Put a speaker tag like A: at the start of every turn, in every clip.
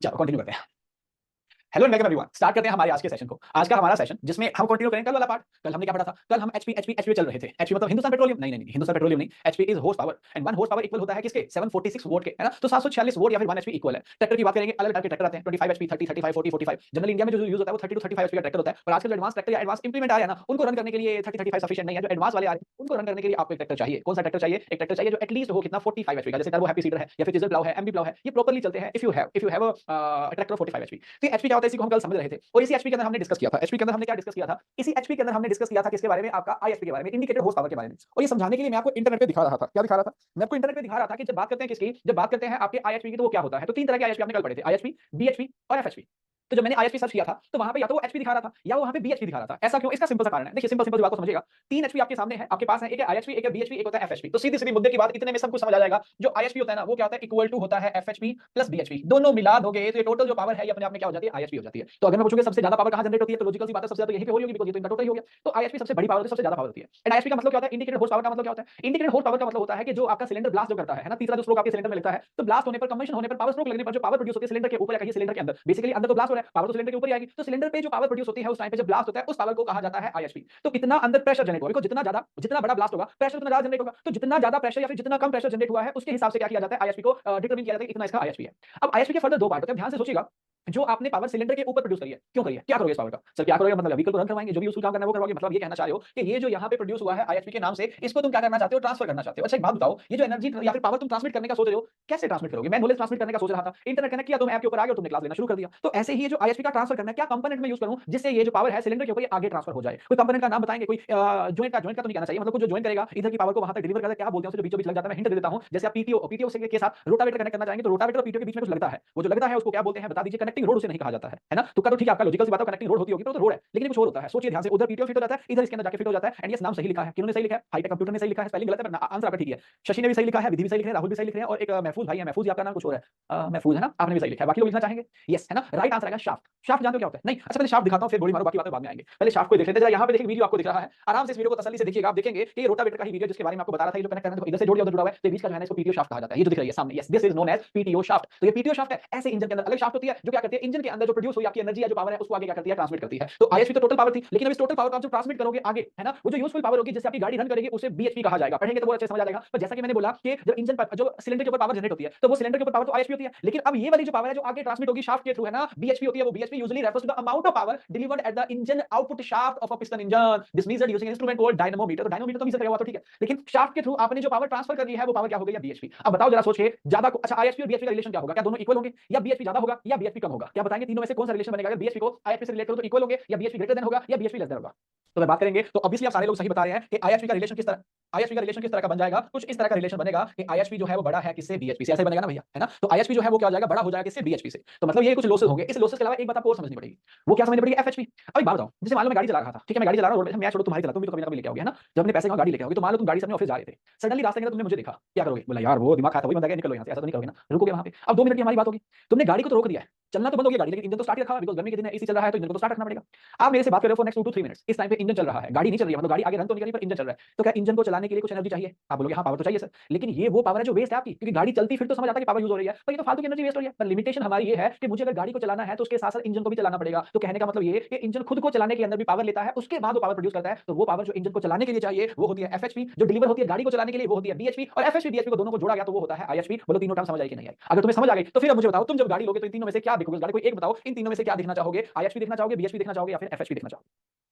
A: चलो कंटिन्यू करते हैं। Hello and welcome everyone. Start करते हैं हमारे आज के सेशन को। आज का हमारा सेशन जिसमें हम कंटिन्यू करेंगे कल वाला पार्ट। कल हमने क्या पढ़ा था? कल हम एचपी चल रहे थे। एचपी मतलब हिंदुस्तान पेट्रोलियम नहीं, हिंदुस्तान पेट्रोलियम नहीं। HP is horse power and 1 horse power equal होता है किसके? 746 वोट के, है ना? तो 746 वोट या फिर 1 एचपी इक्वल है। ट्रैक्टर की बात करेंगे, अलग टाइप के ट्रैक्टर आते हैं, 25 एचपी, 30, 35, 40, 45। जनरल इंडिया में जो यूज होता है वो 30 to 35 एचपी का ट्रैक्टर होता है। पर आजकल जो एडवांस ट्रैक्टर या एडवांस इंप्लीमेंट आ रहा है ना, उनको रन करने के लिए 30, 35 सफिशिएंट नहीं है। जो एडवांस वाले आ रहे हैं उनको रन करने के लिए आपको एक ट्रैक्टर चाहिए। कौन सा ट्रैक्टर चाहिए? एक ट्रैक्टर चाहिए जो एटलीस्ट हो कितना 45 एचपी का, जैसे टर्बो हैप्पी सीडर है या फिर डीजल प्लाउ है, एमबी प्लाउ है। ये प्रॉपर्ली चलते हैं if you have a tractor 45 HP. तो एचपी क्या होता है इसी को हम कल समझ रहे थे। और इसी एचपी के अंदर हमने डिस्कस किया था। एचपी के अंदर हमने क्या डिस्कस किया था? इसी एचपी के अंदर हमने डिस्कस किया था किसके बारे में? आपका आईएचपी के बारे में, इंडिकेटेड हॉर्स पावर के बारे में। और ये समझाने के लिए मैं आपको इंटरनेट पे दिखा रहा था। क्या दिखा रहा था? मैं आपको इंटरनेट पे दिखा रहा था कि जब बात करते हैं किसकी, जब बात करते हैं आपके आईएचपी की, तो वो क्या होता है? तो तीन तरह के आईएचपी आपने कल पढ़े थे, आईएचपी, बीएचपी और एफएचपी। तो जब मैंने आईएचपी सर्च किया था तो वहां पे या तो वो एचपी दिखा रहा था या वो वहां पे बीएचपी दिखा रहा था। ऐसा क्यों? इसका सिंपल सा कारण है। देखिए सिंपल सिंपल सी बात को समझिएगा। तीन एचपी आपके सामने है, आपके पास है, एक है आईएचपी, एक है बीएचपी, एक होता है एफएचपी। तो सीधी सीधी मुद्दे की बात, इतने में सब कुछ समझ आ जाएगा। जो आईएचपी होता है ना, वो क्या होता है? इक्वल टू होता है एफएचपी प्लस बीएचपी। दोनों मिला दोगे तो ये टोटल जो पावर है ये अपने आप में क्या हो जाती है? आईएचपी हो जाती है। तो अगर मैं पूछूंगा सबसे ज्यादा पावर कहां जनरेट होती है, तो लॉजिकल सी बात है सबसे ज्यादा यहीं पे हो रही होगी, बिकॉज़ ये तो इनका टोटल ही हो गया। तो आईएचपी सबसे बड़ी पावर होती है, सबसे ज्यादा पावर होती है। एंड आईएचपी का मतलब क्या होता है? इंडिकेटेड हॉर्स पावर का मतलब क्या होता है? इंडिकेटेड हॉर्स पावर का मतलब होता है कि जो आपका सिलेंडर ब्लास्ट जो करता है ना, तीसरा जो स्ट्रोक आपके सिलेंडर में लगता है, तो ब्लास्ट होने पर, कंबशन होने पर, पावर स्ट्रोक लगने पर जो पावर प्रोड्यूस होती है सिलेंडर के ऊपर या कहीं सिलेंडर के अंदर, बेसिकली अंदर तो ब्लास्ट हो रहा है, पावर तो सिलेंडर के ऊपर ही आएगी। तो सिलेंडर पे जो पावर प्रोड्यूस होती है उस टाइम पे जब ब्लास्ट होता है, उस पावर को कहा जाता है आईएचपी। तो कितना अंदर प्रेशर जनरेट होगा, जितना बड़ा ब्लास्ट होगा प्रेशर उतना ज्यादा जनरेट होगा। तो जितना ज्यादा प्रेशर या फिर जितना कम प्रेशर जनरेट हुआ है उसके हिसाब से क्या किया जाता है? आईएचपी को डिटरमिन किया जाता है कि इतना इसका आईएचपी है। अब आईएचपी के फर्दर दो पार्ट होते हैं, ध्यान से सोचिएगा। जो आपने पावर सिलेंडर के ऊपर प्रोड्यूस करी है, क्यों करी है? क्या करोगे इस पावर का? सर क्या करोगे मतलब व्हीकल को रन करवाएंगे, जो भी यूजफुल काम करना है वो करवाओगे। मतलब ये कहना चाह रहे हो कि ये जो यहाँ पे प्रोड्यूस हुआ है आईएचपी के नाम से, इसको तुम क्या करना चाहते हो? ट्रांसफर करना चाहते हो। अच्छा एक बात बताओ, ये जो एनर्जी या फिर पावर तुम ट्रांसमिट करने का सोच रहे हो, कैसे ट्रांसमिट करोगे? मैं नॉलेज ट्रांसमिट करने का सोच रहा था, इंटरनेट कनेक्ट किया, तुम ऐप के ऊपर आ गए और तुमने क्लास लेना शुरू कर दिया। तो ऐसे ही ये जो आईएचपी का ट्रांसफर करना है, क्या कंपोनेंट में यूज करूं जिससे ये जो पावर है सिलेंडर के ऊपर आगे ट्रांसफर हो जाए? कोई कंपोनेंट का नाम बताएंगे? कोई ज्वाइंट का तो नहीं कहना चाहिए, मतलब कुछ जो ज्वाइन करेगा इधर की पावर को वहां तक डिलीवर करता है, क्या बोलते हैं उसे, जो बीचों बीच लग जाता है। मैं हिंट दे देता हूं, जैसे आप पीटीओ से के साथ रोटावेटर कनेक्ट करना चाहेंगे, तो रोटावेटर और पीटीओ के बीच में कुछ लगता है, वो जो लगता है उसको क्या बोलते हैं? बता दीजिए। कनेक्टिंग रोड उसे नहीं कहा जाता है ना? तुक्का तो ठीक है आपका, लॉजिकल सी बात है, कनेक्टिंग रोड होती होगी, तो रोड है, लेकिन कुछ और होता है। सोचिए ध्यान से, उधर पीटीओ फिट हो जाता है, इधर इसके अंदर जाके फिट हो जाता है। एंड यस, नाम सही लिखा है, किन्होंने सही लिखा है? हाईटेक कंप्यूटर ने सही लिखा है। स्पेलिंग गलत है पर आंसर आपका ठीक है। शशि ने भी सही लिखा है, विधि भी सही लिख रहे हैं, राहुल भी सही लिख रहे हैं, और एक महफूज भाई है, महफूज आपका नाम कुछ और है, महफूज है ना, आपने भी सही लिखा है। बाकी लोग लिखना चाहेंगे? यस है ना, राइट आंसर आएगा शाफ्ट। शाफ्ट जानते हो क्या होता है? नहीं? अच्छा पहले शाफ्ट दिखाता हूं फिर गोली मारो, बाकी बातें बाद में आएंगे। पहले शाफ्ट को देख लेते हैं जरा। यहां पे देखिए वीडियो आपको दिख रहा है, आराम से इस वीडियो को तसल्ली से देखिएगा। आप देखेंगे कि ये रोटावेटर का ही वीडियो जिसके बारे में आपको बता रहा था। ये जो कनेक्ट करना है इधर से जोड़ दिया, उधर जुड़ा हुआ है, तो बीच का जो है ना इसको पीटीओ शाफ्ट कहा जाता है। ये जो दिख रही है सामने, yes this is known as PTO shaft. तो ये पीटीओ शाफ्ट है। ऐसे इंजन के अंदर अलग शाफ्ट होती है जो क्या करती है? इंजन के अंदर जो प्रोड्यूस हुई आपकी एनर्जी या जो पावर है उसको आगे क्या करती है? ट्रांसमिट करती है। तो आईएचपी तो टोटल पावर थी, लेकिन अब इस टोटल पावर को आप जो ट्रांसमिट करोगे आगे, है ना, वो जो यूजफुल पावर होगी जिससे आपकी गाड़ी रन करेगी उसे बीएचपी कहा जाएगा। पढ़ेंगे तो वो अच्छे समझ आ जाएगा। पर जैसा कि मैंने बोला कि जो इंजन पर, जो सिलेंडर के ऊपर पावर जनरेट होती है, तो वो सिलेंडर के ऊपर पावर तो आईएचपी होती है, लेकिन अब ये वाली जो पावर है जो आगे ट्रांसमिट होगी शाफ्ट के थ्रू, है ना, बीएचपी होती है। वो BHP usually refers to the amount of power delivered at the engine output shaft of a piston engine. This measured using instrument called dynamometer. तो डायनामोमीटर तो मेजर करेगा तो ठीक है, लेकिन शाफ्ट के थ्रू आपने जो पावर ट्रांसफर करनी है वो पावर क्या हो गई? बीएचपी। अब बताओ जरा सोच के, ज्यादा को, अच्छा आईएचपी और बीएचपी का रिलेशन क्या होगा? क्या दोनों इक्वल होंगे, या बीएचपी ज्यादा होगा या बीएचपी कम होगा? क्या बताएंगे? तीनों में से कौन सा रिलेशन बनेगा? अगर बीएचपी को आईएचपी से रिलेट करो तो इक्वल होंगे, या बीएचपी ग्रेटर देन होगा, या बीएचपी लेस देन होगा? तो मैं बात करेंगे तो ऑब्वियसली आप सारे लोग सही बता रहे हैं कि आईएचपी का रिलेशन किस तरह, आईएचपी का रिलेशन किस तरह का बन जाएगा? कुछ इस तरह का रिलेशन बनेगा कि आईएचपी जो है वो बड़ा है किससे? बीएचपी से। ऐसे बनेगा ना भैया, है ना? तो आईएचपी जो है वो क्या हो जाएगा? बड़ा हो जाएगा किससे? बीएचपी से। तो मतलब ये कुछ लॉसेस होंगे। इस लॉसेस के अलावा एक बात आपको और समझनी पड़ेगी। वो क्या समझनी पड़ेगी? एफएचपी। अब एक बात बताओ, जैसे मान लो मैं गाड़ी चला रहा था, ठीक है, मैं गाड़ी चला रहा हूं रोड पे, मैं छोड़ो तुम्हारी चलाता हूं, भी तो कभी ना कभी लेके आओगे, है ना? जब अपने पैसे का गाड़ी लेके आओगे, तो मान लो तुम गाड़ी से अपने ऑफिस जा रहे थे, सडनली रास्ते के अंदर तुमने मुझे देखा, क्या करोगे? बोला यार वो दिमाग खाता वही बंदा है, निकलो यहां से। ऐसा तो नहीं करोगे ना, रुकोगे वहां पे। अब 2 मिनट की हमारी बात होगी, तुमने गाड़ी को तो रोक दिया है, चलना तो बंद हो गया गाड़ी, लेकिन इंजन तो स्टार्ट रखा है, बिकॉज़ गर्मी के दिन है, एसी चल रहा है, तो इंजन को तो स्टार्ट रखना पड़ेगा। आप मेरे से बात कर रहे हो फॉर नेक्स्ट 2 to 3 मिनट्स, इस टाइम पे इंजन चल रहा है, गाड़ी नहीं चल रही है, मतलब गाड़ी आगे रन तो नहीं कर रही पर इंजन चल रहा है। तो क्या इंजन को चलाने के लिए कुछ एनर्जी चाहिए? आप बोलोगे हाँ पावर तो चाहिए सर, लेकिन ये वो पावर है जो वेस्ट है आपकी, क्योंकि गाड़ी चलती फिर तो समझ आता है कि पावर यूज हो रही है, पर ये तो फालतू की एनर्जी वेस्ट हो रही है। पर लिमिटेशन हमारी ये है कि मुझे अगर गाड़ी को चलाना है तो उसके साथ साथ इंजन को भी चलाना पड़ेगा। तो कहने का मतलब ये कि इंजन खुद को चलाने के अंदर भी पावर लेता है, उसके बाद वो पावर प्रोड्यूस करता है। तो वो पावर जो इंजन को चलाने के लिए चाहिए वो होती है एफएचपी, जो डिलीवर होती है गाड़ी को चलाने के लिए वो होती है बीएचपी, और एफएचपी बीएचपी को दोनों को जोड़ा गया तो वो होता है आईएचपी। बोलो तीनों टर्म समझ आई कि नहीं आई? अगर तुम्हें समझ आ गई तो फिर अब मुझे बताओ, तुम जब गाड़ी लोगे तो इन तीनों में से क्या देखोगे? गाड़ी कोई एक बताओ, इन तीनों में से क्या देखना चाहोगे? आईएचपी देखना चाहोगे, बीएचपी देखना चाहोगे, या फिर एफएचपी देखना चाहोगे?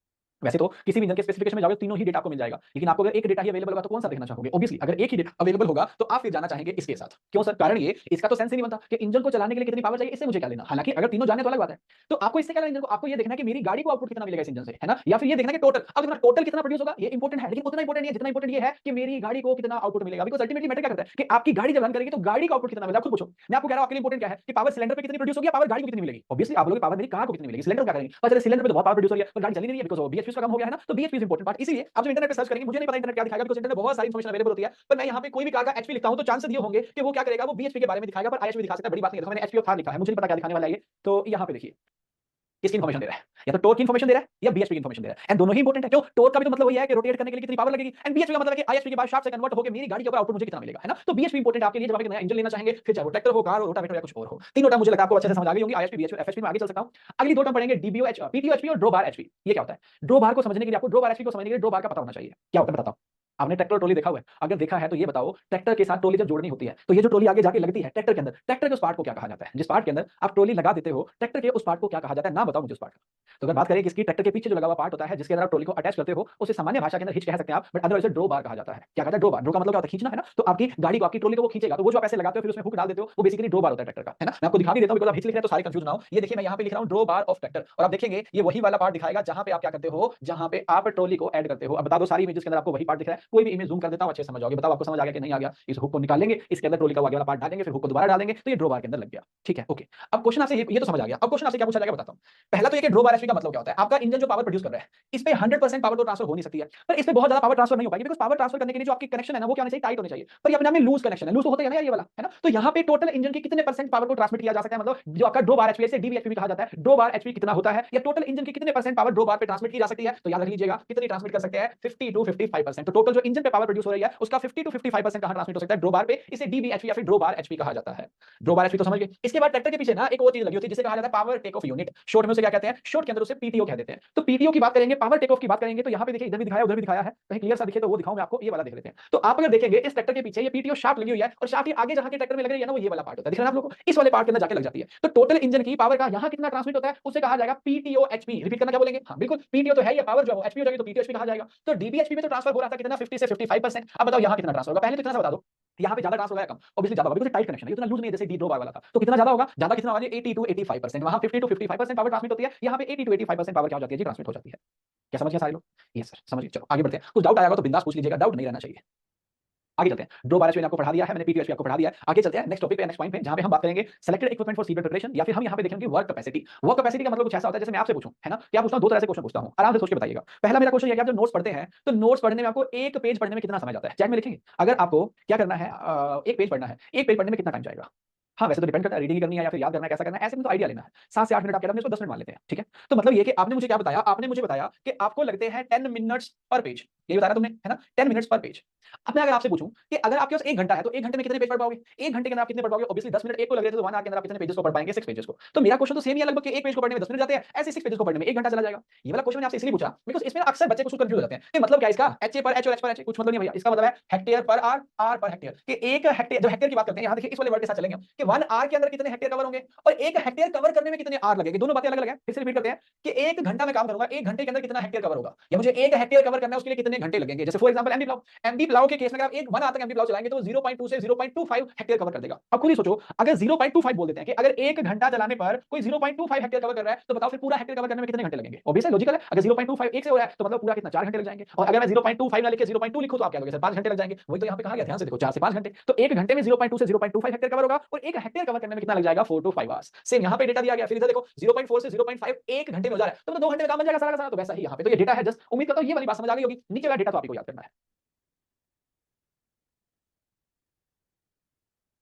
A: वैसे तो किसी भी इंजन के स्पेसिफिकेशन में जाओगे तीनों ही डेटा आपको मिल जाएगा, लेकिन आपको अगर एक डेटा ही अवेलेबल होगा तो कौन सा देखना चाहोगे? ऑब्वियसली अगर एक ही डेटा अवेलेबल होगा तो आप फिर जाना चाहेंगे इसके साथ। क्यों सर? कारण ये, इसका तो सेंस ही नहीं बनता कि इंजन को चलाने के लिए कितनी पावर चाहिए, इससे मुझे क्या लेना। हालांकि अगर तीनों जाने तो अलग बात है, तो आपको इससे क्या लेना? इंजन को आपको ये देखना है कि मेरी गाड़ी को आउटपुट कितना मिलेगा इस इंजन से, है ना? या फिर ये देखना है कि टोटल, अब देखना टोटल कितना प्रोड्यूस होगा, ये इंपॉर्टेंट है, लेकिन उतना इंपॉर्टेंट नहीं है जितना इंपॉर्टेंट ये है कि मेरी गाड़ी को कितना आउटपुट मिलेगा। बिकॉज़ अल्टीमेटली मैटर क्या करता है कि आपकी गाड़ी जब रन करेगी तो गाड़ी का आउटपुट कितना मिलेगा। खुद पूछो, मैं आपको कह रहा हूं आपके लिए इंपॉर्टेंट क्या है कि पावर सिलेंडर पे कितनी प्रोड्यूस होगी, पावर गाड़ी को कितनी मिलेगी। ऑब्वियसली आप लोग पावर मेरी कार को कितनी मिलेगी, सिलेंडर क्या करेंगे? पर चलिए सिलेंडर पे तो बहुत पावर प्रोड्यूस हो रही है पर गाड़ी चली नहीं रही है, बिकॉज़ बीएचपी का कम हो गया है ना। तो बीएचपी इज इंपॉर्टेंट पार्ट। इसीलिए आप जो इंटरनेट पे सर्च करेंगे, मुझे नहीं पता इंटरनेट क्या दिखाएगा, बिकॉज़ इंटरनेट में बहुत सारी इंफॉर्मेशन अवेलेबल होती है, पर मैं यहां पे कोई भी कार का एचपी लिखता हूं तो चांसेस ये होंगे कि वो क्या करेगा, वो बीएचपी के बारे में दिखाएगा, पर आईएचपी दिखा सकता है। बड़ी बात नहीं है, देखो मैंने एचपी और थार लिखा है, मुझे नहीं पता क्या दिखाने वाला है ये। तो यहां पे देखिए किसकी इन्फॉर्मेशन दे रहा है, या तो टॉर्क की इन्फॉर्मेशन दे रहा है या बीएचपी की इन्फॉर्मेशन दे रहा है, एंड दोनों ही इंपॉर्टेंट है। क्यों? टॉर्क का भी तो मतलब वही है कि रोटेट करने के लिए कितनी पावर लगेगी, एंड बीएचपी का मतलब है कि आईएचपी के बाद शाफ्ट से कन्वर्ट होकर मेरी गाड़ी के ऊपर आउटपुट मुझे कितना मिलेगा, है ना। तो बीएचपी इंपॉर्टेंट है आपके लिए जब आप एक नया इंजन लेना चाहेंगे, फिर चाहे वो ट्रैक्टर हो, कार हो, रोटावेटर या कुछ और हो। तीनों टर्म मुझे लगता है आपको अच्छे से समझ आ गई होंगी। आईएचपी, बीएचपी, एफएचपी में आगे चल सकता हूं। अगली दो टर्म पढ़ेंगे डीबीओ एच, पीटीओ एचपी और ड्रो बार एचपी। ये क्या होता है? ड्रो बार को समझने के लिए आपको ड्रो बार एचपी को समझने के लिए ड्रो बार का पता होना चाहिए। क्या होता है बताता हूं। आपने ट्रैक्टर ट्रॉली देखा हुआ है? अगर देखा है तो ये बताओ, ट्रैक्टर के साथ ट्रॉली जब जोड़नी होती है तो ये जो ट्रॉली आगे जाके लगती है ट्रैक्टर के अंदर, ट्रैक्टर के उस पार्ट को क्या कहा जाता है? जिस पार्ट के अंदर आप ट्रॉली लगा देते हो, ट्रैक्टर के उस पार्ट को क्या कहा जाता है? नाम बताओ मुझे उस पार्ट का। तो अगर बात करें कि इसकी ट्रैक्टर के पीछे जो लगा हुआ पार्ट होता है जिसके अंदर आप ट्रॉली को अटैच करते हो, उसे सामान्य भाषा के अंदर हिच कह सकते हैं आप, बट अदरवाइज ड्रो बार कहा जाता है। क्या कहता है ड्रो बार? ड्रो का मतलब क्या होता है? खींचना, है ना। तो आपकी गाड़ी को, आपकी ट्रॉली को वो खींचेगा, तो वो जो आप ऐसे लगाते हो फिर उसमें हुक डाल देते हो, वो बेसिकली ड्रो बार होता है ट्रैक्टर का, है ना। मैं आपको दिखा भी देता हूं बिकॉज़ आप हिच लिख रहे हैं तो सारे कंफ्यूज ना हो। ये देखिए मैं यहां पे लिख रहा हूं ड्रो बार ऑफ ट्रैक्टर, और आप देखेंगे ये वही वाला पार्ट दिखाएगा जहां पे आप क्या करते हो, जहां पे आप ट्रॉली को ऐड करते हो। अब बता दो सारी इमेजेस के अंदर आपको वही पार्ट दिख रहा है। कोई भी इमेज जूम कर देता हूं, अच्छे से समझ आओगे। बताओ आपको समझ आ गया कि नहीं आ गया? इस हुक को निकालेंगे, इसके अंदर ट्रॉली का आगे वाला पार्ट डालेंगे, फिर हुक को दोबारा डालेंगे, तो ये ड्रो बार के अंदर लग गया। ठीक है, ओके। अब क्वेश्चन आपसे ये तो समझ आ गया। अब क्वेश्चन आपसे क्या पूछा जाएगा बताता हूं। पहला तो ये कि ड्रो बार एचपी का मतलब क्या होता है। आपका इंजन जो पावर प्रोड्यूस कर रहा है, इस पे 100% पावर तो ट्रांसफर हो नहीं सकती है, पर इस पे बहुत ज्यादा पावर ट्रांसफर नहीं हो पाएगी, बिकॉज़ पावर ट्रांसफर करने के लिए जो आपकी कनेक्शन है ना, वो क्या होना चाहिए? टाइट होने चाहिए। पर ये अपने आप में लूज कनेक्शन है, लूज तो होता है ना यार ये वाला, है ना। तो यहाँ पे टोटल इंजन की कितने परसेंट पावर को ट्रांसमिट किया जा सकता है, मतलब जो आपका ड्रो बार एचपी से डीबीएचपी भी कहा जाता है, ड्रो बार एचपी कितना होता है, या टोटल इंजन की कितने परसेंट पावर ड्रो बार पे ट्रांसमिट की जा सकती है। तो याद रख लीजिएगा कितनी ट्रांसमिट कर सकते हैं, 50 टू 55%। तो टोटल जो इंजन पे पावर प्रोड्यूस हो रही है उसका 50 टू 55% कहां ट्रांसमिट हो सकता है? ड्रो बार पे। इसे डीबीएचपी या फिर ड्रो बार एचपी कहा जाता है। ड्रो बार एचपी तो समझ गए। इसके बाद ट्रैक्टर के पीछे ना एक और चीज लगी होती है जिसे कहा जाता है power take off unit. Short में उसे क्या कहते हैं? शॉर्ट के अंदर उसे पीटीओ कह देते हैं। तो पीटीओ की बात करेंगे, पावर टेक ऑफ की बात करेंगे, तो यहाँ पे देखिए इधर भी दिखाया उधर भी दिखाया है, कहीं क्लियर सा दिखे तो वो दिखाऊं मैं आपको। ये वाला देख लेते हैं। तो आप अगर देखेंगे इस ट्रैक्टर के पीछे ये पीटीओ शाफ्ट लगी हुई है, और शाफ्ट के आगे जहां के ट्रैक्टर में लग रही है ना, वो ये वाला पार्ट होता है, दिख रहा है आप लोगों को? इस वाले पार्ट के अंदर जाके लग जाती है। तो टोटल इंजन की पावर का यहाँ कितना ट्रांसमिट होता है उसे कहा जाएगा पीटीओ एचपी। रिपीट करना, क्या बोलेंगे? हाँ बिल्कुल, पीटीओ तो है, ये पावर जो है एचपी हो जाएगी तो पीटीओ एचपी कहा जाएगा। तो डीबीएचपी में तो ट्रांसफर हो रहा था कितना? 50 से 55%। अब बताओ यहाँ कितना ट्रांसफर होगा? पहले तो इतना सा बता दो, यहाँ पे ज्यादा ट्रांसफर होगा या कम? ऑब्वियसली ज्यादा होगा, बिकॉज़ टाइट कनेक्शन है, इतना लूज नहीं है जैसे डी ड्रो बार वाला था। तो कितना ज्यादा होगा? ज्यादा कितना होगा? 80 टू 85%। वहां 50 टू 55% पावर ट्रांसमिट होती है, यहाँ पे 80 टू 85% पावर क्या हो जाती है जी? ट्रांसमिट हो जाती है। क्या समझ गए सारे लोग? यस सर, समझ गए। चलो आगे बढ़ते हैं। कुछ डाउट आएगा तो बिंदास पूछ लीजिएगा, डाउट नहीं रहना चाहिए। आगे चलते हैं। ड्रो बार एचपी ने आपको पढ़ा दिया है, मैंने पीटीओ एचपी आपको पढ़ा दिया है। आगे चलते हैं नेक्स्ट टॉपिक पे, नेक्स्ट पॉइंट पे, जहां पे हम बात करेंगे selected equipment for seabed preparation, या फिर हम यहां पे देखेंगे वर्क कैपेसिटी। वर्क कैपेसिटी का मतलब कुछ ऐसा होता है जैसे मैं आपसे पूछूं, है ना, क्या पूछता हूं? दो तरह से क्वेश्चन पूछता हूं, आराम से सोच के बताइएगा। पहला मेरा क्वेश्चन ये है कि आप जब नोट्स पढ़ते हैं तो नोट्स पढ़ने में आपको एक पेज पढ़ने में कितना समय जाता है? चैट में लिखेंगे। अगर आपको क्या करना है, एक पेज पढ़ना है, एक पेज पढ़ने में कितना टाइम जाएगा? हाँ वैसे तो डिपेंड करता है रीडिंग करनी है या फिर याद करना है, कैसा करना है, ऐसे में तो आइडिया लेना है। 7 से 8 मिनट आप कह रहे हैं, इसको 10 मिनट मान लेते हैं, ठीक है। तो मतलब ये कि आपने मुझे क्या बताया? आपने मुझे बताया कि आपको लगते हैं 10 मिनट्स पर पेज, यही बताया तुमने, है ना, 10 मिनट्स पर पेज। अब मैं अगर आपसे पूछूं कि अगर आपके पास 1 घंटा है तो 1 घंटे में कितने पेज पढ़ पाओगे? 1 घंटे के अंदर आप कितने पढ़ पाओगे? ऑब्वियसली 10 मिनट एक को लग रहे थे, तो 1 आवर के अंदर आप कितने पेजेस को पढ़ पाएंगे? 6 पेजेस को। तो मेरा क्वेश्चन तो सेम ही है लगभग कि एक पेज को पढ़ने में 10 मिनट जाते हैं, ऐसे 6 पेजेस को पढ़ने में 1 घंटा चला जाएगा। ये वाला क्वेश्चन मैंने आपसे इसलिए पूछा बिकॉज़ इसमें अक्सर बच्चे कुछ कंफ्यूज हो जाते हैं कि मतलब क्या है इसका? एचए पर एच और एच पर एच कुछ मतलब नहीं भैया। इसका मतलब है हेक्टेयर पर आर, आर पर हेक्टेयर, कि 1 हेक्टेयर, जो हेक्टेयर की बात करते हैं, यहां देखिए इस वाले वर्ड के साथ चलेंगे हम, कि 1 आर के अंदर कितने हेक्टेयर कवर होंगे और 1 हेक्टेयर कवर करने में कितने आर लगेंगे। दोनों बातें अलग-अलग हैं। फिर से रिपीट करते हैं कि 1 घंटा में काम करूंगा, 1 घंटे के अंदर कितना हेक्टेयर कवर होगा, या मुझे 1 हेक्टेयर कवर करना है उसके लिए कितने घंटे लगेंगे। जैसे फॉर एग्जांपल एमडी प्लाव के केस में अगर आप 1 आवर तक एमडी प्लाव चलाएंगे तो 0.2 से 0.25 हेक्टेयर कवर कर देगा। अब खुद ही सोचो, अगर 0.25 बोल देते हैं कि अगर 1 घंटा चलाने पर कोई 0.25 हेक्टेयर कवर कर रहा है, तो बताओ फिर पूरा हेक्टेयर कवर करने में कितने घंटे लगेंगे? ऑब्वियसली लॉजिकल है, अगर 0.25 1 से हो रहा है तो मतलब पूरा कितना 4 घंटे लग जाएंगे। और अगर मैं 0.25 ना लिख के 0.2 लिखूं तो आप क्या कहोगे? सर 5 घंटे लग जाएंगे। वही तो यहां पे कहा गया, ध्यान से देखो, 4 से 5 घंटे। तो 1 घंटे में 0.2 से 0.25 हेक्टेयर कवर होगा, और 1 हेक्टेयर कवर करने में कितना लग जाएगा? 4 टू 5 आवर्स। सेम यहां पे डेटा दिया गया, फिर इधर देखो 0.4 से 0.5 1 घंटे में हो जा रहा है, तो 2 घंटे में काम बन जाएगा सारा का सारा। तो वैसा ही यहां पे, तो ये डेटा है जस्ट, उम्मीद करता हूं ये वाली बात समझ आ गई होगी। नीचे वाला डेटा तो आपको याद करना है।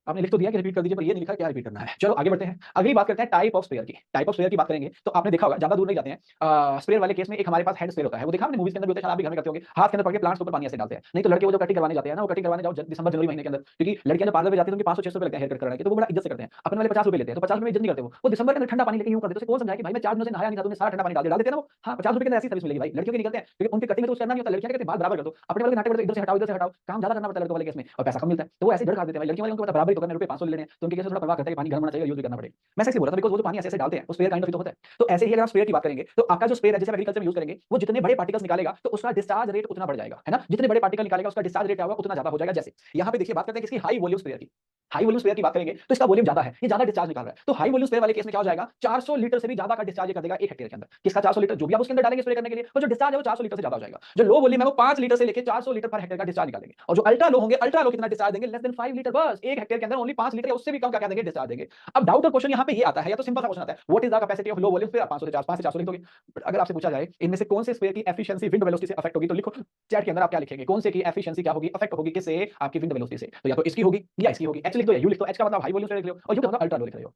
A: आपने लिख तो दिया कि रिपीट कर दीजिए, पर ये नहीं लिखा क्या रिपीट करना है। चलो आगे बढ़ते हैं। अगली बात करते हैं टाइप ऑफ स्पेयर की। टाइप ऑफ स्पेयर की बात करेंगे तो आपने देखा होगा, ज्यादा दूर नहीं जाते हैं। स्पेयर वाले केस में एक हमारे पास हेड स्पेयर होता है, वो देखा आपने मूवीज के अंदर भी होता है, शायद आप भी घर में करते होंगे, हाथ के अंदर पकड़ के प्लांट्स के ऊपर पानी ऐसे डालते हैं। नहीं तो लड़के वो जो कटिंग करवाने जाते हैं ना, वो कटिंग करवाने जाओ दिसंबर जनवरी महीने के अंदर, क्योंकि लड़कियां जब पार्लर में जाती है तो उनके 500-600 रुपए लगते हैं हेयर कट कराने के, तो वो बड़ा इज्जत से करते हैं। अपने वाले 50 रुपए लेते हैं, तो 50 रुपए में इज्जत नहीं करते, वो दिसंबर के अंदर ठंडा पानी लेके यूं कर देते हैं। कौन समझाए कि भाई मैं 4 दिनों से नहाया नहीं था, तुमने सारा ठंडा पानी डाल देते हैं ना वो। हाँ 50 रुपए के अंदर ऐसी सर्विस मिलेगी भाई। लड़कियों के निकलते हैं क्योंकि उनके कटिंग में तो कुछ करना नहीं होता, लड़कियां कहते हैं बाल बराबर कर दो, अपने वाले नाटक करते इधर से हटाओ इधर से हटाओ, काम ज्यादा करना पड़ता है लड़कों वाले केस में, और पैसा कम मिलता है, तो वो ऐसे डर खा देते हैं भाई। लड़कियों वाले उनको पता बराबर ही तो करना, रुपए 500 ले लेने हैं, तो उनके केस में थोड़ा परवाह करता है कि पानी गर्म होना चाहिए, यूज भी करना पड़े। मैं ऐसे बोला था बिकॉज़ वो जो पानी ऐसे डालते हैं वो स्पेयर काइंड ऑफ ही तो होता है। तो ऐसे ही अगर आप स्पेयर की बात करेंगे तो आपका जो स्पेयर है जैसे एग्रीकल्चर में यूज करेंगे, वो जितने बड़े पार्टिकल्स निकालेगा तो उसका डिस्चार्ज रेट उतना बढ़ जाएगा, है ना। जितने बड़े पार्टिकल निकालेगा उसका डिस्चार्ज रेट होगा उतना ज्यादा हो जाएगा। जैसे यहाँ पे देखिए बात करते हैं किसकी? हाई वॉल्यूम स्पेयर की। हाई वॉल्यूम स्पेयर की बात करेंगे तो इसका वॉल्यूम ज्यादा है, ये ज्यादा डिस्चार्ज निकाल रहा है। तो हाई वॉल्यूम स्पेयर वाले केस में क्या हो जाएगा? 400 लीटर से भी ज्यादा का डिस्चार्ज कर देगा 1 हेक्टेयर के अंदर। किसका 400 लीटर? जो भी आप उसके अंदर डालेंगे स्प्रे करने के लिए, वो जो डिस्चार्ज है वो 400 लीटर से ज्यादा हो जाएगा। जो लो वॉल्यूम है वो 5 लीटर से लेके 400 लीटर पर हेक्टेयर का डिस्चार्ज निकालेंगे, और जो अल्ट्रा लो होंगे, अल्ट्रा लो कितना डिस्चार्ज देंगे? लेस देन 5 लीटर, बस 1 हेक्टेयर के अंदर ओनली 5 लीटर या उससे भी कम क्या देंगे? डिस्चार्ज देंगे। अब डाउट और क्वेश्चन यहाँ पे ये आता है, या तो सिंपल सा क्वेश्चन आता है, what is the capacity of low volume sprayer? 500 से 400, 5 से 400 लिख दोगे। बट अगर आपसे पूछा जाए इनमें से कौन से स्पेयर की एफिशिएंसी विंड वेलोसिटी से अफेक्ट होगी, तो लिखो चैट के अंदर आप क्या लिखेंगे, कौन से की एफिशिएंसी क्या होगी, अफेक्ट होगी किससे? आपकी विंड वेलोसिटी से। तो या तो इसकी होगी या इसकी होगी। एच लिख दो या यू लिख दो। एच का मतलब हाई वॉल्यूम स्पेयर लिख लो, और यू का मतलब अल्ट्रा लो लिख रहे हो।